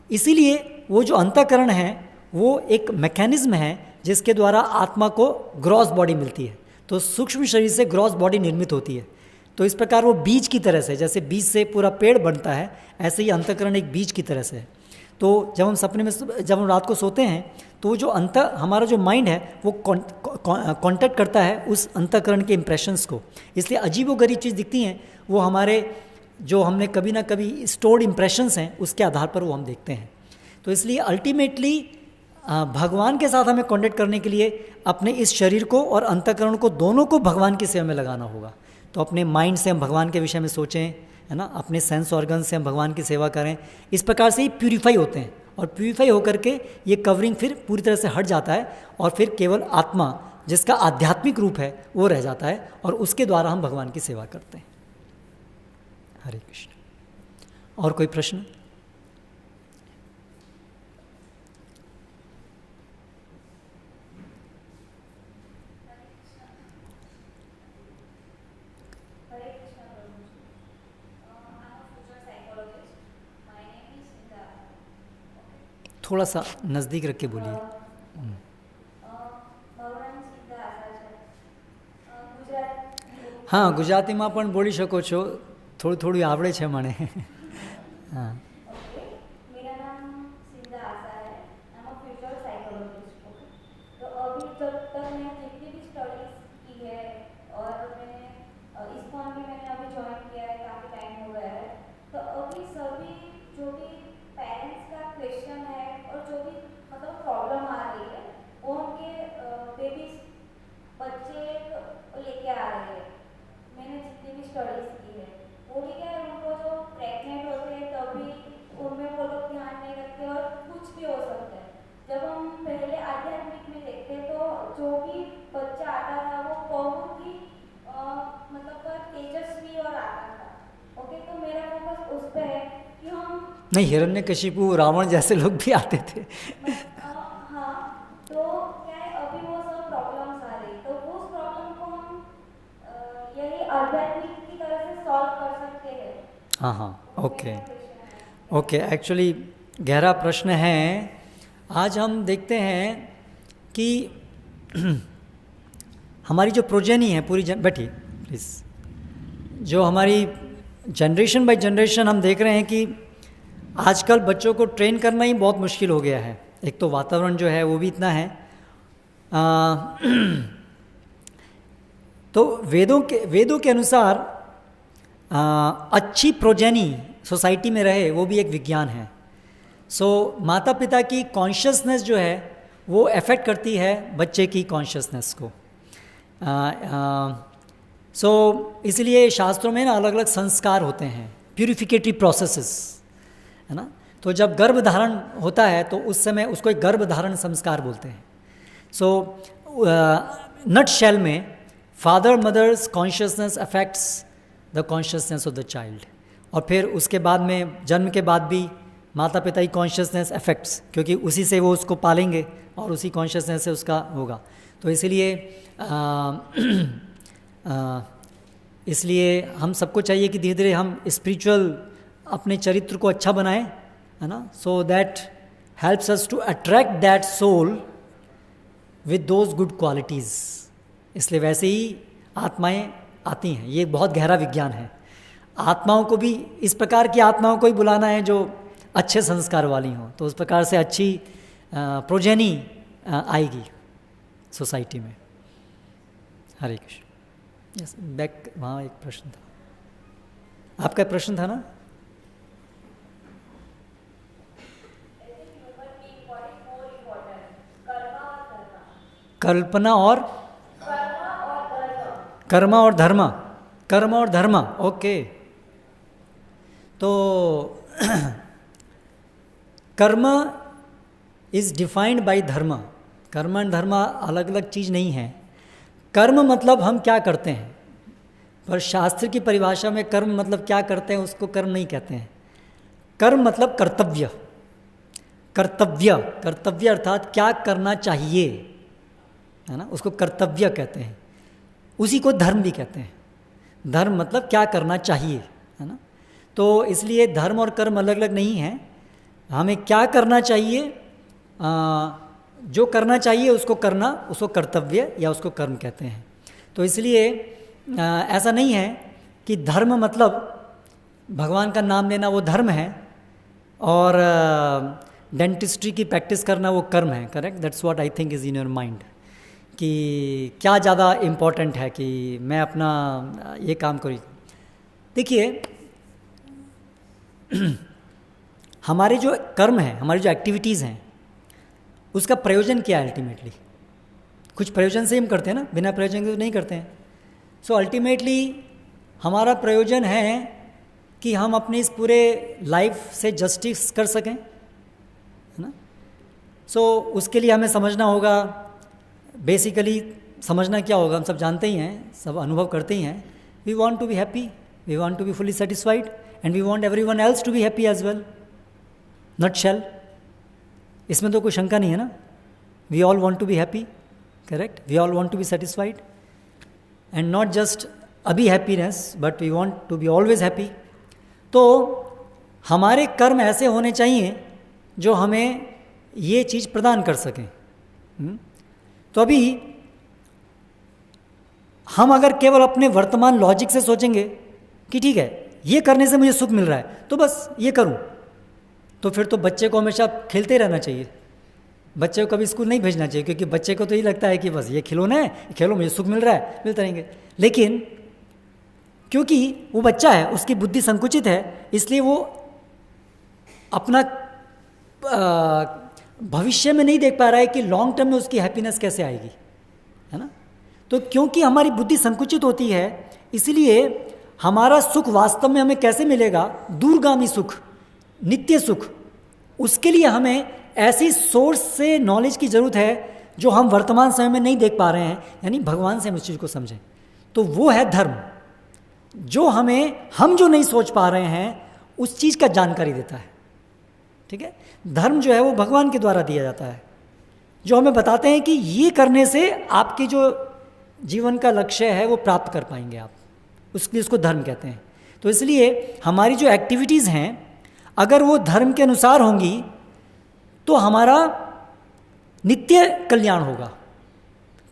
इसीलिए वो जो अंतःकरण है वो एक मैकेनिज्म है जिसके द्वारा आत्मा को ग्रॉस बॉडी मिलती है। तो सूक्ष्म शरीर से ग्रॉस बॉडी निर्मित होती है। तो इस प्रकार वो बीज की तरह से, जैसे बीज से पूरा पेड़ बनता है, ऐसे ही अंतःकरण एक बीज की तरह से है। तो जब हम सपने में, जब हम रात को सोते हैं तो जो हमारा जो माइंड है वो कांटेक्ट करता है उस अंतःकरण के इम्प्रेशंस को। इसलिए अजीबोगरीब चीज़ दिखती हैं वो हमारे जो हमने कभी ना कभी स्टोर्ड इम्प्रेशंस हैं उसके आधार पर वो हम देखते हैं। तो इसलिए अल्टीमेटली भगवान के साथ हमें कांटेक्ट करने के लिए अपने इस शरीर को और अंतःकरण को, दोनों को भगवान की सेवा में लगाना होगा। तो अपने माइंड से हम भगवान के विषय में सोचें, है ना, अपने सेंस ऑर्गन से हम भगवान की सेवा करें। इस प्रकार से ही प्यूरीफाई होते हैं और प्यूरीफाई होकर के ये कवरिंग फिर पूरी तरह से हट जाता है और फिर केवल आत्मा, जिसका आध्यात्मिक रूप है, वो रह जाता है और उसके द्वारा हम भगवान की सेवा करते हैं। हरे कृष्ण। और कोई प्रश्न? थोड़ा सा नज़दीक रख के बोलिए। भगवान सिद्धार्थ હા, ગુજરાતીમાં પણ બોલી શકો છો, થોડું થોડું આવડે છે મને. હા. ओके, मेरा नाम सिंधा आशा है, I am a future psychologist. Okay, तो अभी जब तक मैं जितनी भी स्टडीज की है और मैंने इस्कॉन भी मैंने अभी ज्वाइन किया है, काफ़ी टाइम हो गया है, तो अभी सभी जो भी पेरेंट्स का क्वेश्चन है और जो भी मतलब प्रॉब्लम आ रही है वो उनके बेबीज बच्चे लेके आ रहे हैं. मैंने जितनी भी स्टडीज की है वो भी क्या है, उनको जो प्रेग्नेंट होते हैं तभी उनमें वो लोग ध्यान नहीं रखते और कुछ भी हो सकता है. जब हम पहले आध्यात्मिक में देखते तो जो भी बच्चा आता था वो बहुत ही मतलब तेजस्वी और आता था. ओके, तो मेरा फोकस उस पर है कि हम नहीं, हिरण्यकशिपु रावण जैसे लोग भी आते थे. हाँ, तो क्या है अभी वो सब प्रॉब्लम्स आ रही, तो उस प्रॉब्लम को हम यही आध्यात्मिक की तरह से सॉल्व कर सकते हैं. हाँ हाँ, ओके मेरा क्वेश्चन है. ओके. एक्चुअली गहरा प्रश्न है. आज हम देखते हैं कि हमारी जो प्रोजेनी है पूरी बैठिए प्लीज़, जो हमारी जनरेशन बाय जनरेशन हम देख रहे हैं कि आजकल बच्चों को ट्रेन करना ही बहुत मुश्किल हो गया है. एक तो वातावरण जो है वो भी इतना है. तो वेदों के अनुसार अच्छी प्रोजेनी सोसाइटी में रहे वो भी एक विज्ञान है. सो माता पिता की कॉन्शियसनेस जो है वो अफेक्ट करती है बच्चे की कॉन्शियसनेस को. सो इसलिए शास्त्रों में ना अलग अलग संस्कार होते हैं, प्यूरिफिकेटरी प्रोसेसेस, है ना. तो जब गर्भ धारण होता है तो उस समय उसको एक गर्भ धारण संस्कार बोलते हैं. सो नट शेल में father mother's consciousness affects the consciousness of the child, और फिर उसके बाद में जन्म के बाद भी माता पिता की कॉन्शियसनेस अफेक्ट्स, क्योंकि उसी से वो उसको पालेंगे और उसी कॉन्शियसनेस से उसका होगा. तो इसलिए हम सबको चाहिए कि धीरे धीरे हम स्पिरिचुअल अपने चरित्र को अच्छा बनाएं, है ना. So that helps us to attract that soul with those good qualities. इसलिए वैसे ही आत्माएं आती हैं. ये बहुत गहरा विज्ञान है. आत्माओं को भी इस प्रकार की आत्माओं को ही बुलाना है जो अच्छे संस्कार वाली हों, तो उस प्रकार से अच्छी प्रोजेनी आएगी सोसाइटी में. हरे कृष्ण. यस, बैक वहाँ एक प्रश्न था. आपका प्रश्न था ना. कल्पना और कर्म और धर्म. कर्म और धर्म, ओके. तो कर्म इज डिफाइंड बाय धर्म. कर्म एंड धर्म अलग अलग चीज़ नहीं है. कर्म मतलब हम क्या करते हैं, पर शास्त्र की परिभाषा में कर्म मतलब क्या करते हैं उसको कर्म नहीं कहते हैं. कर्म मतलब कर्तव्य. कर्तव्य कर्तव्य अर्थात क्या करना चाहिए, है ना, उसको कर्तव्य कहते हैं. उसी को धर्म भी कहते हैं. धर्म मतलब क्या करना चाहिए, है ना. तो इसलिए धर्म और कर्म अलग अलग नहीं हैं. हमें क्या करना चाहिए, जो करना चाहिए उसको करना, उसको कर्तव्य या उसको कर्म कहते हैं. तो इसलिए ऐसा नहीं है कि धर्म मतलब भगवान का नाम लेना वो धर्म है और डेंटिस्ट्री की प्रैक्टिस करना वो कर्म है. Correct, that's what I think is in your mind, कि क्या ज़्यादा इम्पोर्टेंट है कि मैं अपना ये काम करूँ. देखिए, हमारे जो कर्म हैं, हमारी जो एक्टिविटीज़ हैं, उसका प्रयोजन क्या है अल्टीमेटली. कुछ प्रयोजन से हम करते हैं ना, बिना प्रयोजन के तो नहीं करते हैं. सो अल्टीमेटली हमारा प्रयोजन है कि हम अपनी इस पूरे लाइफ से जस्टिस कर सकें, है ना. सो उसके लिए हमें समझना होगा, बेसिकली समझना क्या होगा, हम सब जानते ही हैं, सब अनुभव करते ही हैं. We want to be happy, we want to be fully satisfied and we want everyone else to be happy as well. Nut shell, इसमें तो कोई शंका नहीं है ना. We all want to be happy, correct. We all want to be satisfied and not just अभी happiness, but we want to be always happy. तो हमारे कर्म ऐसे होने चाहिए जो हमें ये चीज़ प्रदान कर सकें. तो अभी हम अगर केवल अपने वर्तमान लॉजिक से सोचेंगे कि ठीक है ये करने से मुझे सुख मिल रहा है तो बस ये करूं, तो फिर तो बच्चे को हमेशा खेलते रहना चाहिए, बच्चे को कभी स्कूल नहीं भेजना चाहिए, क्योंकि बच्चे को तो ये लगता है कि बस ये खिलौना है, खेलो मुझे सुख मिल रहा है, मिलते रहेंगे। लेकिन क्योंकि वो बच्चा है, उसकी बुद्धि संकुचित है, इसलिए वो अपना भविष्य में नहीं देख पा रहा है कि लॉन्ग टर्म में उसकी हैप्पीनेस कैसे आएगी, है ना। तो क्योंकि हमारी बुद्धि संकुचित होती है, इसलिए हमारा सुख वास्तव में हमें कैसे मिलेगा, दूरगामी सुख, नित्य सुख, उसके लिए हमें ऐसी सोर्स से नॉलेज की ज़रूरत है जो हम वर्तमान समय में नहीं देख पा रहे हैं, यानी भगवान से हम इस चीज़ को समझें। तो वो है धर्म, जो हम जो नहीं सोच पा रहे हैं उस चीज़ का जानकारी देता है, ठीक है। धर्म जो है वो भगवान के द्वारा दिया जाता है, जो हमें बताते हैं कि ये करने से आपकी जो जीवन का लक्ष्य है वो प्राप्त कर पाएंगे आप, उसके इसको धर्म कहते हैं। तो इसलिए हमारी जो एक्टिविटीज़ हैं अगर वो धर्म के अनुसार होंगी तो हमारा नित्य कल्याण होगा,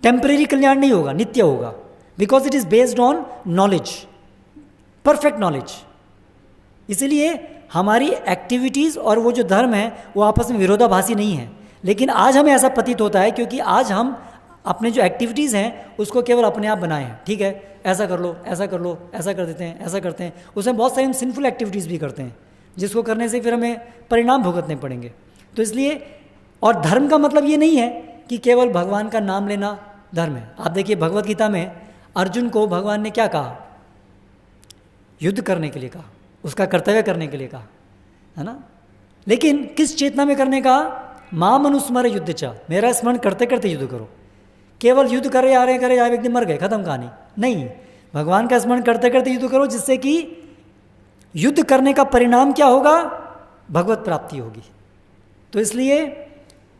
टेम्परेरी कल्याण नहीं होगा, नित्य होगा, because it is based on knowledge, perfect knowledge. इसलिए हमारी एक्टिविटीज़ और वो जो धर्म है वो आपस में विरोधाभासी नहीं है। लेकिन आज हमें ऐसा प्रतीत होता है क्योंकि आज हम अपने जो एक्टिविटीज़ हैं उसको केवल अपने आप बनाए हैं, ठीक है ऐसा कर लो, ऐसा कर लो, ऐसा कर देते हैं, ऐसा करते हैं, उसमें बहुत सारी हम सिंफुल एक्टिविटीज़ भी करते हैं जिसको करने से फिर हमें परिणाम भुगतने पड़ेंगे। तो इसलिए, और धर्म का मतलब ये नहीं है कि केवल भगवान का नाम लेना धर्म है। आप देखिए भगवत गीता में अर्जुन को भगवान ने क्या कहा, युद्ध करने के लिए कहा, उसका कर्तव्य करने के लिए कहा, है ना। लेकिन किस चेतना में करने का, माम अनुस्मर युद्ध चा, मेरा स्मरण करते करते युद्ध करो। केवल युद्ध करे जा रहे करे जा एक दिन मर गए, खत्म कहानी नहीं, भगवान का स्मरण करते करते युद्ध करो, जिससे कि युद्ध करने का परिणाम क्या होगा, भगवत प्राप्ति होगी। तो इसलिए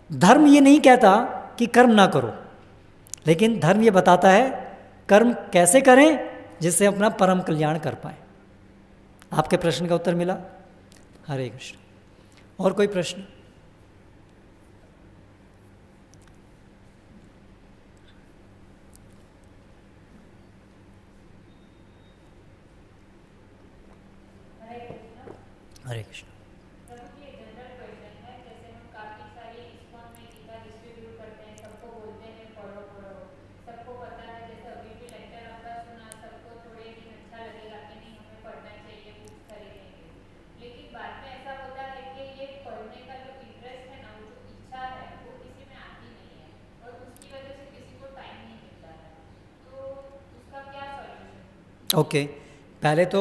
धर्म ये नहीं कहता कि कर्म ना करो, लेकिन धर्म ये बताता है कर्म कैसे करें जिससे अपना परम कल्याण कर पाए। आपके प्रश्न का उत्तर मिला? हरे कृष्ण। और कोई प्रश्न? हरे कृष्ण। ओके, पहले तो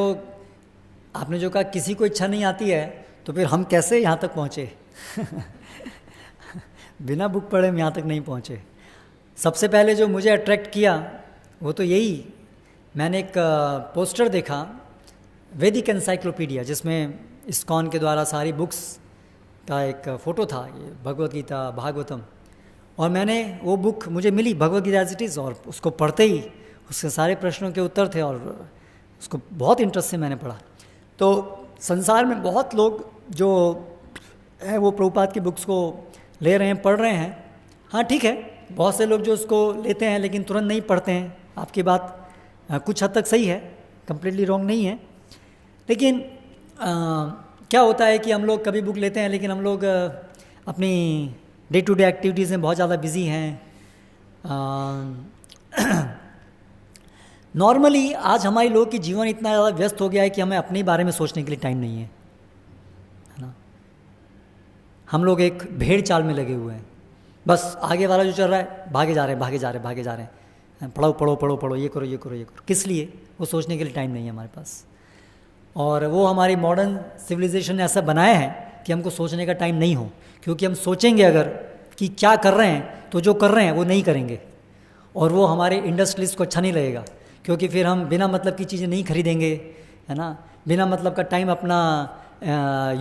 आपने जो कहा किसी को इच्छा नहीं आती है, तो फिर हम कैसे यहाँ तक पहुँचे? बिना बुक पढ़े हम यहाँ तक नहीं पहुँचे। सबसे पहले जो मुझे अट्रैक्ट किया वो तो यही, मैंने एक पोस्टर देखा वैदिक एनसाइक्लोपीडिया, जिसमें इस्कॉन के द्वारा सारी बुक्स का एक फ़ोटो था, ये भगवत गीता, भागवतम, और मैंने वो बुक मुझे मिली Bhagavad Gita as it is, और उसको पढ़ते ही उसके सारे प्रश्नों के उत्तर थे और उसको बहुत इंटरेस्ट से मैंने पढ़ा। तो संसार में बहुत लोग जो है वो प्रभुपाद की बुक्स को ले रहे हैं, पढ़ रहे हैं। हाँ ठीक है, बहुत से लोग जो उसको लेते हैं लेकिन तुरंत नहीं पढ़ते हैं, आपकी बात कुछ हद तक सही है, कम्प्लीटली रॉन्ग नहीं है। लेकिन क्या होता है कि हम लोग कभी बुक लेते हैं लेकिन हम लोग अपनी डे टू डे एक्टिविटीज़ में बहुत ज़्यादा बिजी हैं। नॉर्मली आज हमारे लोगों की जीवन इतना ज़्यादा व्यस्त हो गया है कि हमें अपने बारे में सोचने के लिए टाइम नहीं है ना। हम लोग एक भेड़ चाल में लगे हुए हैं, बस आगे वाला जो चल रहा है भागे जा रहे हैं, भागे जा रहे हैं, भागे जा रहे हैं, पढ़ो पढ़ो पढ़ो पढ़ो, ये करो ये करो ये करो। किस लिए? वो सोचने के लिए टाइम नहीं है हमारे पास। और वो हमारी मॉडर्न सिविलाइजेशन ने ऐसा बनाया है कि हमको सोचने का टाइम नहीं हो, क्योंकि हम सोचेंगे अगर कि क्या कर रहे हैं तो जो कर रहे हैं वो नहीं करेंगे, और वो हमारे इंडस्ट्रियलिस्ट को अच्छा नहीं लगेगा, क्योंकि फिर हम बिना मतलब की चीज़ें नहीं खरीदेंगे, है ना। बिना मतलब का टाइम अपना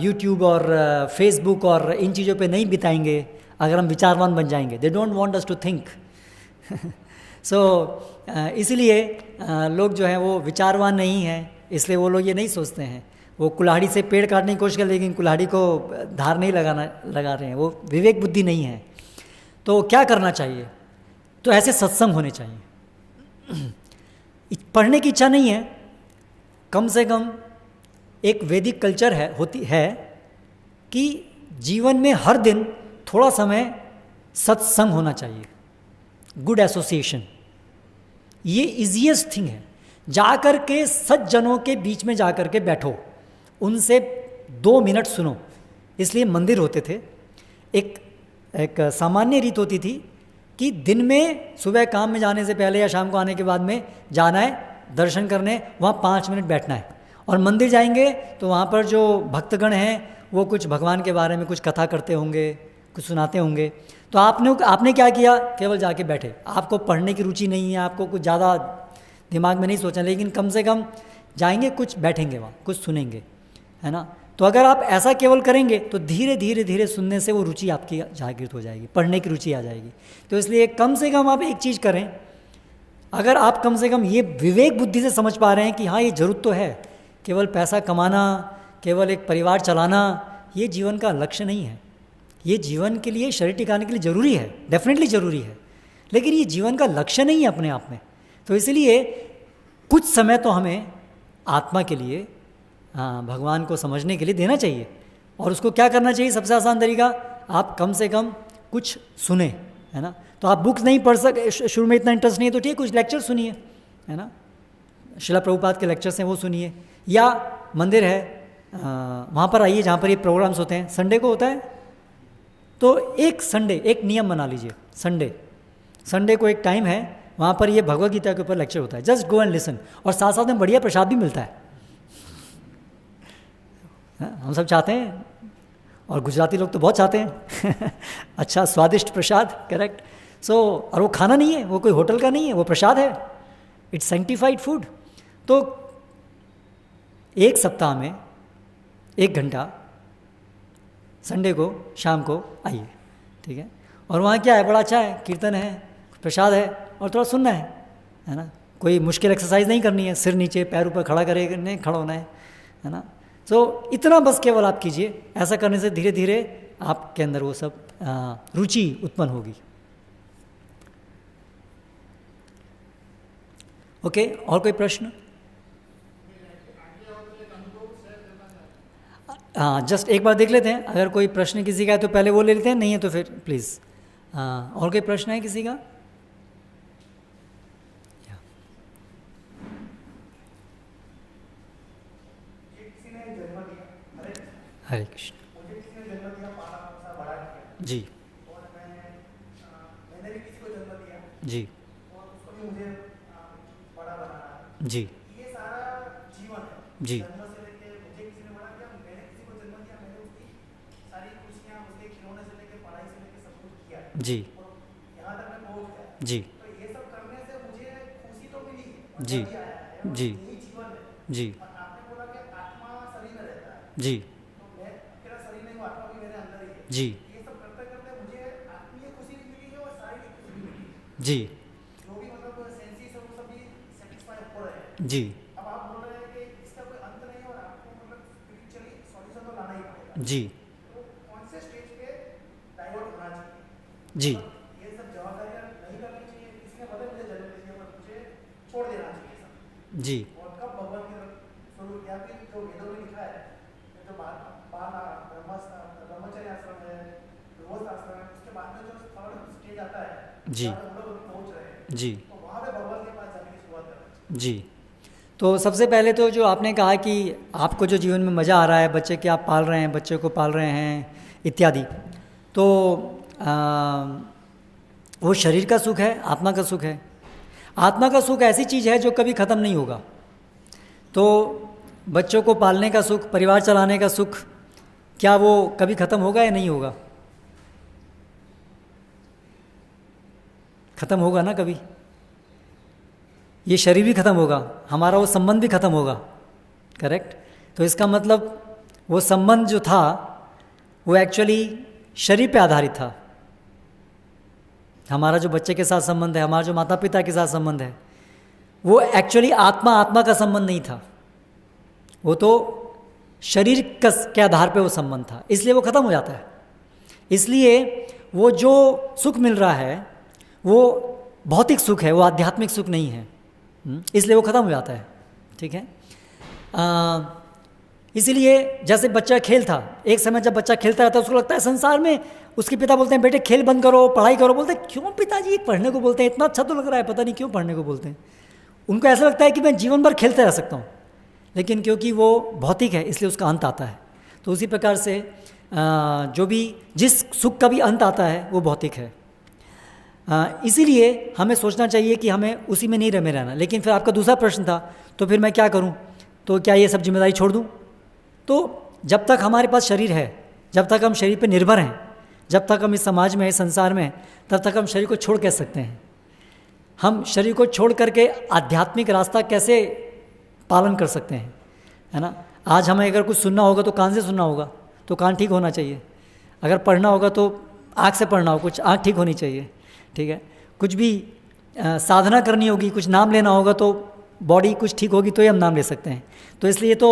यूट्यूब और फेसबुक और इन चीज़ों पे नहीं बिताएंगे अगर हम विचारवान बन जाएंगे। They don't want us to think. So इसलिए लोग जो हैं वो विचारवान नहीं हैं, इसलिए वो लोग ये नहीं सोचते हैं। वो कुल्हाड़ी से पेड़ काटने की कोशिश कर, लेकिन कुल्हाड़ी को धार नहीं लगा रहे हैं, वो विवेक बुद्धि नहीं है। तो क्या करना चाहिए? तो ऐसे सत्संग होने चाहिए। पढ़ने की इच्छा नहीं है, कम से कम एक वैदिक कल्चर होती है कि जीवन में हर दिन थोड़ा समय सत्संग होना चाहिए, गुड एसोसिएशन। ये इजीएस्ट थिंग है। जाकर के सज्जनों के बीच में जाकर के बैठो, उनसे 2 मिनट सुनो। इसलिए मंदिर होते थे। एक सामान्य रीत होती थी कि दिन में सुबह काम में जाने से पहले या शाम को आने के बाद में जाना है दर्शन करने, वहाँ 5 मिनट बैठना है। और मंदिर जाएंगे तो वहाँ पर जो भक्तगण हैं वो कुछ भगवान के बारे में कुछ कथा करते होंगे, कुछ सुनाते होंगे। तो आपने क्या किया, केवल जाके बैठे। आपको पढ़ने की रुचि नहीं है, आपको कुछ ज़्यादा दिमाग में नहीं सोचना, लेकिन कम से कम जाएंगे, कुछ बैठेंगे वहाँ, कुछ सुनेंगे, है ना। तो अगर आप ऐसा केवल करेंगे तो धीरे धीरे धीरे सुनने से वो रुचि आपकी जागृत हो जाएगी, पढ़ने की रुचि आ जाएगी। तो इसलिए कम से कम आप एक चीज़ करें, अगर आप कम से कम ये विवेक बुद्धि से समझ पा रहे हैं कि हाँ ये ज़रूरत तो है, केवल पैसा कमाना, केवल एक परिवार चलाना ये जीवन का लक्ष्य नहीं है। ये जीवन के लिए, शरीर टिकाने के लिए ज़रूरी है, डेफिनेटली ज़रूरी है, लेकिन ये जीवन का लक्ष्य नहीं है अपने आप में। तो इसलिए कुछ समय तो हमें आत्मा के लिए, भगवान को समझने के लिए देना चाहिए। और उसको क्या करना चाहिए, सबसे आसान तरीका, आप कम से कम कुछ सुने, है ना। तो आप बुक्स नहीं पढ़ सके, शुरू में इतना इंटरेस्ट नहीं है तो ठीक है, कुछ लेक्चर सुनिए, है ना। शिला प्रभुपाद के लेक्चर्स हैं वो सुनिए, या मंदिर है वहाँ पर आइए जहाँ पर ये प्रोग्राम्स होते हैं। संडे को होता है तो एक नियम बना लीजिए, संडे को एक टाइम है, वहाँ पर ये भगवद गीता के ऊपर लेक्चर होता है। जस्ट गो एंड लिसन, और साथ साथ में बढ़िया प्रसाद भी मिलता है। हम सब चाहते हैं, और गुजराती लोग तो बहुत चाहते हैं अच्छा स्वादिष्ट प्रसाद, करेक्ट। और वो खाना नहीं है, वो कोई होटल का नहीं है, वो प्रसाद है, इट्स सैंक्टिफाइड फूड। तो एक सप्ताह में 1 घंटा संडे को शाम को आइए, ठीक है। और वहाँ क्या है, बड़ा अच्छा है, कीर्तन है, प्रसाद है, और थोड़ा सुनना है ना। कोई मुश्किल एक्सरसाइज नहीं करनी है, सिर नीचे पैर ऊपर खड़ा खड़ा होना है ना। इतना बस केवल आप कीजिए। ऐसा करने से धीरे धीरे आपके अंदर वो सब रुचि उत्पन्न होगी। ओके, और कोई प्रश्न? हाँ, जस्ट एक बार देख लेते हैं, अगर कोई प्रश्न किसी का है तो पहले वो ले लेते हैं, नहीं है तो फिर प्लीज़। और कोई प्रश्न है किसी का? हरे कृष्ण। जी मैंने भी किसी को जन्म दिया जी और उसको भी मुझे बड़ा बनाना है। जी ये सारा जीवन है, जी जन्म से लेके मुझे किसी ने बड़ा किया, मैंने किसी को जन्म दिया, मैंने उसकी सारी खुशियाँ, उसके खिलौने से लेके पढ़ाई से लेके सब कुछ किया है जी और यहाँ तक मैं पहुँच गया। जी तो ये सब करने से मुझे खुशी तो मिली, जी मज़ा भी आया है, जी यही जीवन है। जी और आपने बोला कि आत्मा शरीर में रहता है, जी तो मैं अकेला शरीर नहीं हूँ, आत्मा भी मेरे अंदर ही है। जी ये सब करते करते मुझे आत्मीय खुशी भी मिली है और शारीरिक खुशी भी मिली है। जी जो भी मतलब सेंसेस है वो सभी सेटिस्फाई हो रहे हैं। जी अब आप बोल रहे हैं कि इसका कोई अंत नहीं है और आपको मतलब स्पिरिचुअली सॉल्यूशन तो लाना ही पड़ेगा। जी तो कौन से स्टेज पे डाइवर्ट होना चाहिए? जी ये सब जवाबदारियां नहीं करनी चाहिए, किसी ने भले मुझे जन्म दे दिया पर मुझे छोड़ देना चाहिए सब। जी और कब भगवान की तरफ शुरू किया कि जो वेदों में लिखा है, जो ब्रह्मचर्य आश्रम है, गृहस्थ आश्रम है, उसके बाद में जो थर्ड स्टेज आता है जी जहाँ पे हम लोग अभी पहुँच रहे हैं, जी तो वहाँ पे भगवान के पास जाने की शुरुआत करना चाहिए। जी। तो सबसे पहले तो जो आपने कहा कि आपको जो जीवन में मज़ा आ रहा है, बच्चे के आप पाल रहे हैं, बच्चे को पाल रहे हैं इत्यादि, तो वो शरीर का सुख है, आत्मा का सुख है। आत्मा का सुख ऐसी चीज़ है जो कभी ख़त्म नहीं होगा। तो बच्चों को पालने का सुख, परिवार चलाने का सुख, क्या वो कभी ख़त्म होगा या नहीं होगा? ख़त्म होगा ना कभी। ये शरीर भी ख़त्म होगा, हमारा वो संबंध भी ख़त्म होगा, करेक्ट। तो इसका मतलब वो संबंध जो था वो एक्चुअली शरीर पे आधारित था। हमारा जो बच्चे के साथ संबंध है, हमारा जो माता पिता के साथ संबंध है, वो एक्चुअली आत्मा का संबंध नहीं था, वो तो शरीर के आधार पे वो संबंध था, इसलिए वो ख़त्म हो जाता है। इसलिए वो जो सुख मिल रहा है वो भौतिक सुख है, वो आध्यात्मिक सुख नहीं है, इसलिए वो ख़त्म हो जाता है, ठीक है। इसीलिए जैसे बच्चा खेल था, एक समय जब बच्चा खेलता रहता है उसको लगता है संसार में, उसके पिता बोलते हैं बेटे खेल बंद करो, पढ़ाई करो, बोलते हैं क्यों पिताजी पढ़ने को बोलते हैं, इतना अच्छा तो लग रहा है, पता नहीं क्यों पढ़ने को बोलते हैं। उनको ऐसा लगता है कि मैं जीवन भर खेलते रह सकता हूँ, लेकिन क्योंकि वो भौतिक है इसलिए उसका अंत आता है। तो उसी प्रकार से जो भी जिस सुख का भी अंत आता है वो भौतिक है। इसीलिए हमें सोचना चाहिए कि हमें उसी में नहीं रमे रहना। लेकिन फिर आपका दूसरा प्रश्न था, तो फिर मैं क्या करूं, तो क्या ये सब जिम्मेदारी छोड़ दूं? तो जब तक हमारे पास शरीर है, जब तक हम शरीर पर निर्भर हैं, जब तक हम इस समाज में, इस संसार में, तब तक हम शरीर को छोड़ कैसे सकते हैं? हम शरीर को छोड़ करके आध्यात्मिक रास्ता कैसे पालन कर सकते हैं, है ना। आज हमें अगर कुछ सुनना होगा तो कान से सुनना होगा, तो कान ठीक होना चाहिए। अगर पढ़ना होगा तो आँख से पढ़ना होगा, कुछ आँख ठीक होनी चाहिए, ठीक है। कुछ भी साधना करनी होगी, कुछ नाम लेना होगा तो बॉडी कुछ ठीक होगी तो ही हम नाम ले सकते हैं। तो इसलिए तो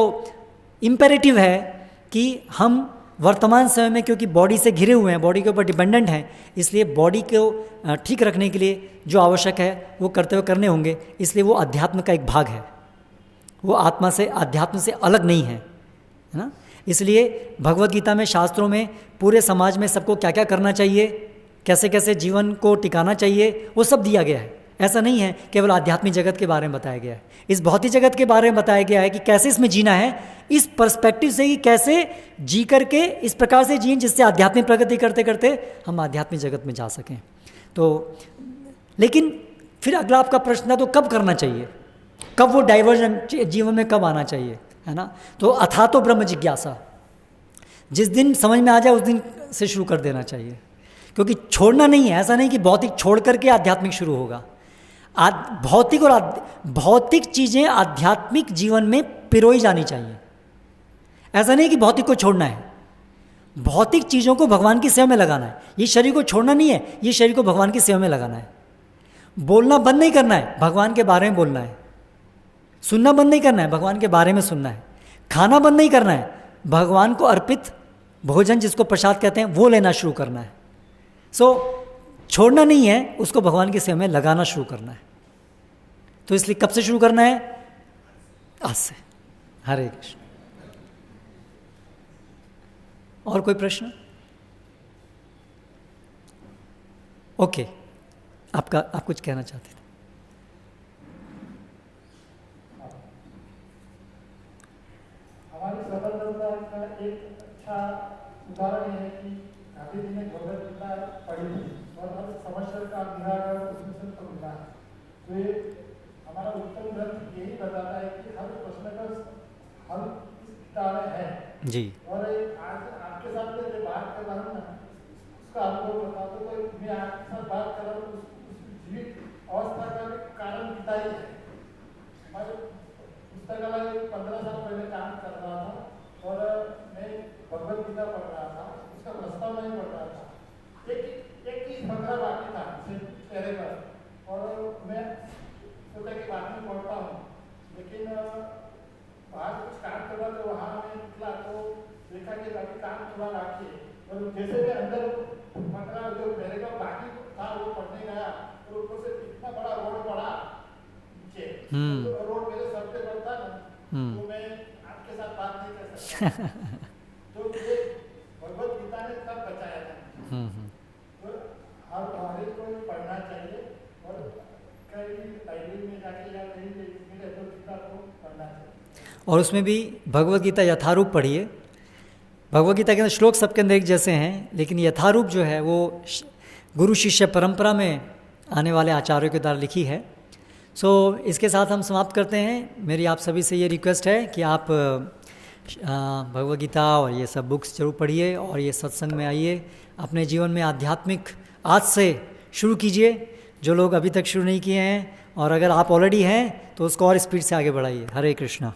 इम्पेरेटिव है कि हम वर्तमान समय में, क्योंकि बॉडी से घिरे हुए हैं, बॉडी के ऊपर डिपेंडेंट हैं, इसलिए बॉडी को ठीक रखने के लिए जो आवश्यक है वो करते हुए करने होंगे। इसलिए वो अध्यात्म का एक भाग है, वो आत्मा से, अध्यात्म से अलग नहीं है, है ना। इसलिए भगवत गीता में, शास्त्रों में पूरे समाज में सबको क्या क्या करना चाहिए, कैसे कैसे जीवन को टिकाना चाहिए, वो सब दिया गया है। ऐसा नहीं है केवल आध्यात्मिक जगत के बारे में बताया गया है, इस भौतिक जगत के बारे में बताया गया है कि कैसे इसमें जीना है, इस पर्सपेक्टिव से ही कैसे जी करके इस प्रकार से जिएं जिससे आध्यात्मिक प्रगति करते करते हम आध्यात्मिक जगत में जा सकें। तो लेकिन फिर अगला आपका प्रश्न था, तो कब करना चाहिए, कब वो डाइवर्जन जीवन में कब आना चाहिए, है ना। तो अथा तो ब्रह्म जिज्ञासा, जिस दिन समझ में आ जाए उस दिन से शुरू कर देना चाहिए, क्योंकि छोड़ना नहीं है। ऐसा नहीं कि भौतिक छोड़ करके आध्यात्मिक शुरू होगा। भौतिक और भौतिक चीज़ें आध्यात्मिक जीवन में पिरोई जानी चाहिए। ऐसा नहीं कि भौतिक को छोड़ना है, भौतिक चीज़ों को भगवान की सेवा में लगाना है। ये शरीर को छोड़ना नहीं है, ये शरीर को भगवान की सेवा में लगाना है। बोलना बंद नहीं करना है, भगवान के बारे में बोलना है। सुनना बंद नहीं करना है, भगवान के बारे में सुनना है। खाना बंद नहीं करना है, भगवान को अर्पित भोजन जिसको प्रसाद कहते हैं वो लेना शुरू करना है। छोड़ना नहीं है, उसको भगवान की सेवा में लगाना शुरू करना है। तो इसलिए कब से शुरू करना है? आज से। हरे कृष्ण। और कोई प्रश्न? ओके, आप कुछ कहना चाहते थे? हमारी सफलता का एक अच्छा उदाहरण है कि गांधी जी ने भगवत गीता पढ़ी और हर समस्या का निराकरण उसमें से मिला है। तो ये हमारा उत्तम ग्रंथ यही बताता है कि हर प्रश्न का हल इस गीता में है जी। और आज आपके साथ में बात कर रहा हूँ ना, उसका अनुभव बता दो। तो मैं आपके साथ बात कर रहा हूँ, उस जीवित अवस्था का भी कारण गीता ही है। हमारे पुस्तकालय 15 साल पहले काम कर रहा था और मैं भगवत गीता पढ़ रहा था, उसका प्रस्ताव नहीं पढ़ रहा था। एक ही फकरा बाकी था चेहरे पर और मैं सोचा कि बाद में पढ़ता हूँ, लेकिन बाहर कुछ काम करना तो वहाँ मैं निकला तो देखा कि अभी काम थोड़ा बाकी है। और जैसे मैं अंदर फकरा जो मेरे का बाकी था वो पढ़ने गया तो ऊपर से इतना बड़ा रोड पड़ा नीचे, तो रोड मेरे सर पे पड़ता ना तो मैं आपके साथ बात नहीं कर सकता। तो ये भगवत गीता ने तब बचाया था। तो हर एक को पढ़ना चाहिए और कहीं लाइब्रेरी में जाके या कहीं मिले तो गीता को पढ़ना चाहिए। और उसमें भी भगवत गीता यथारूप पढ़िए। भगवत गीता के अंदर श्लोक सबके अंदर एक जैसे हैं, लेकिन यथारूप जो है वो गुरु शिष्य परंपरा में आने वाले आचार्यों के द्वारा लिखी है। इसके साथ हम समाप्त करते हैं। मेरी आप सभी से ये रिक्वेस्ट है कि आप भगवत गीता और ये सब बुक्स जरूर पढ़िए और ये सत्संग में आइए। अपने जीवन में आध्यात्मिक आज से शुरू कीजिए, जो लोग अभी तक शुरू नहीं किए हैं, और अगर आप ऑलरेडी हैं तो उसको और स्पीड से आगे बढ़ाइए। हरे कृष्णा।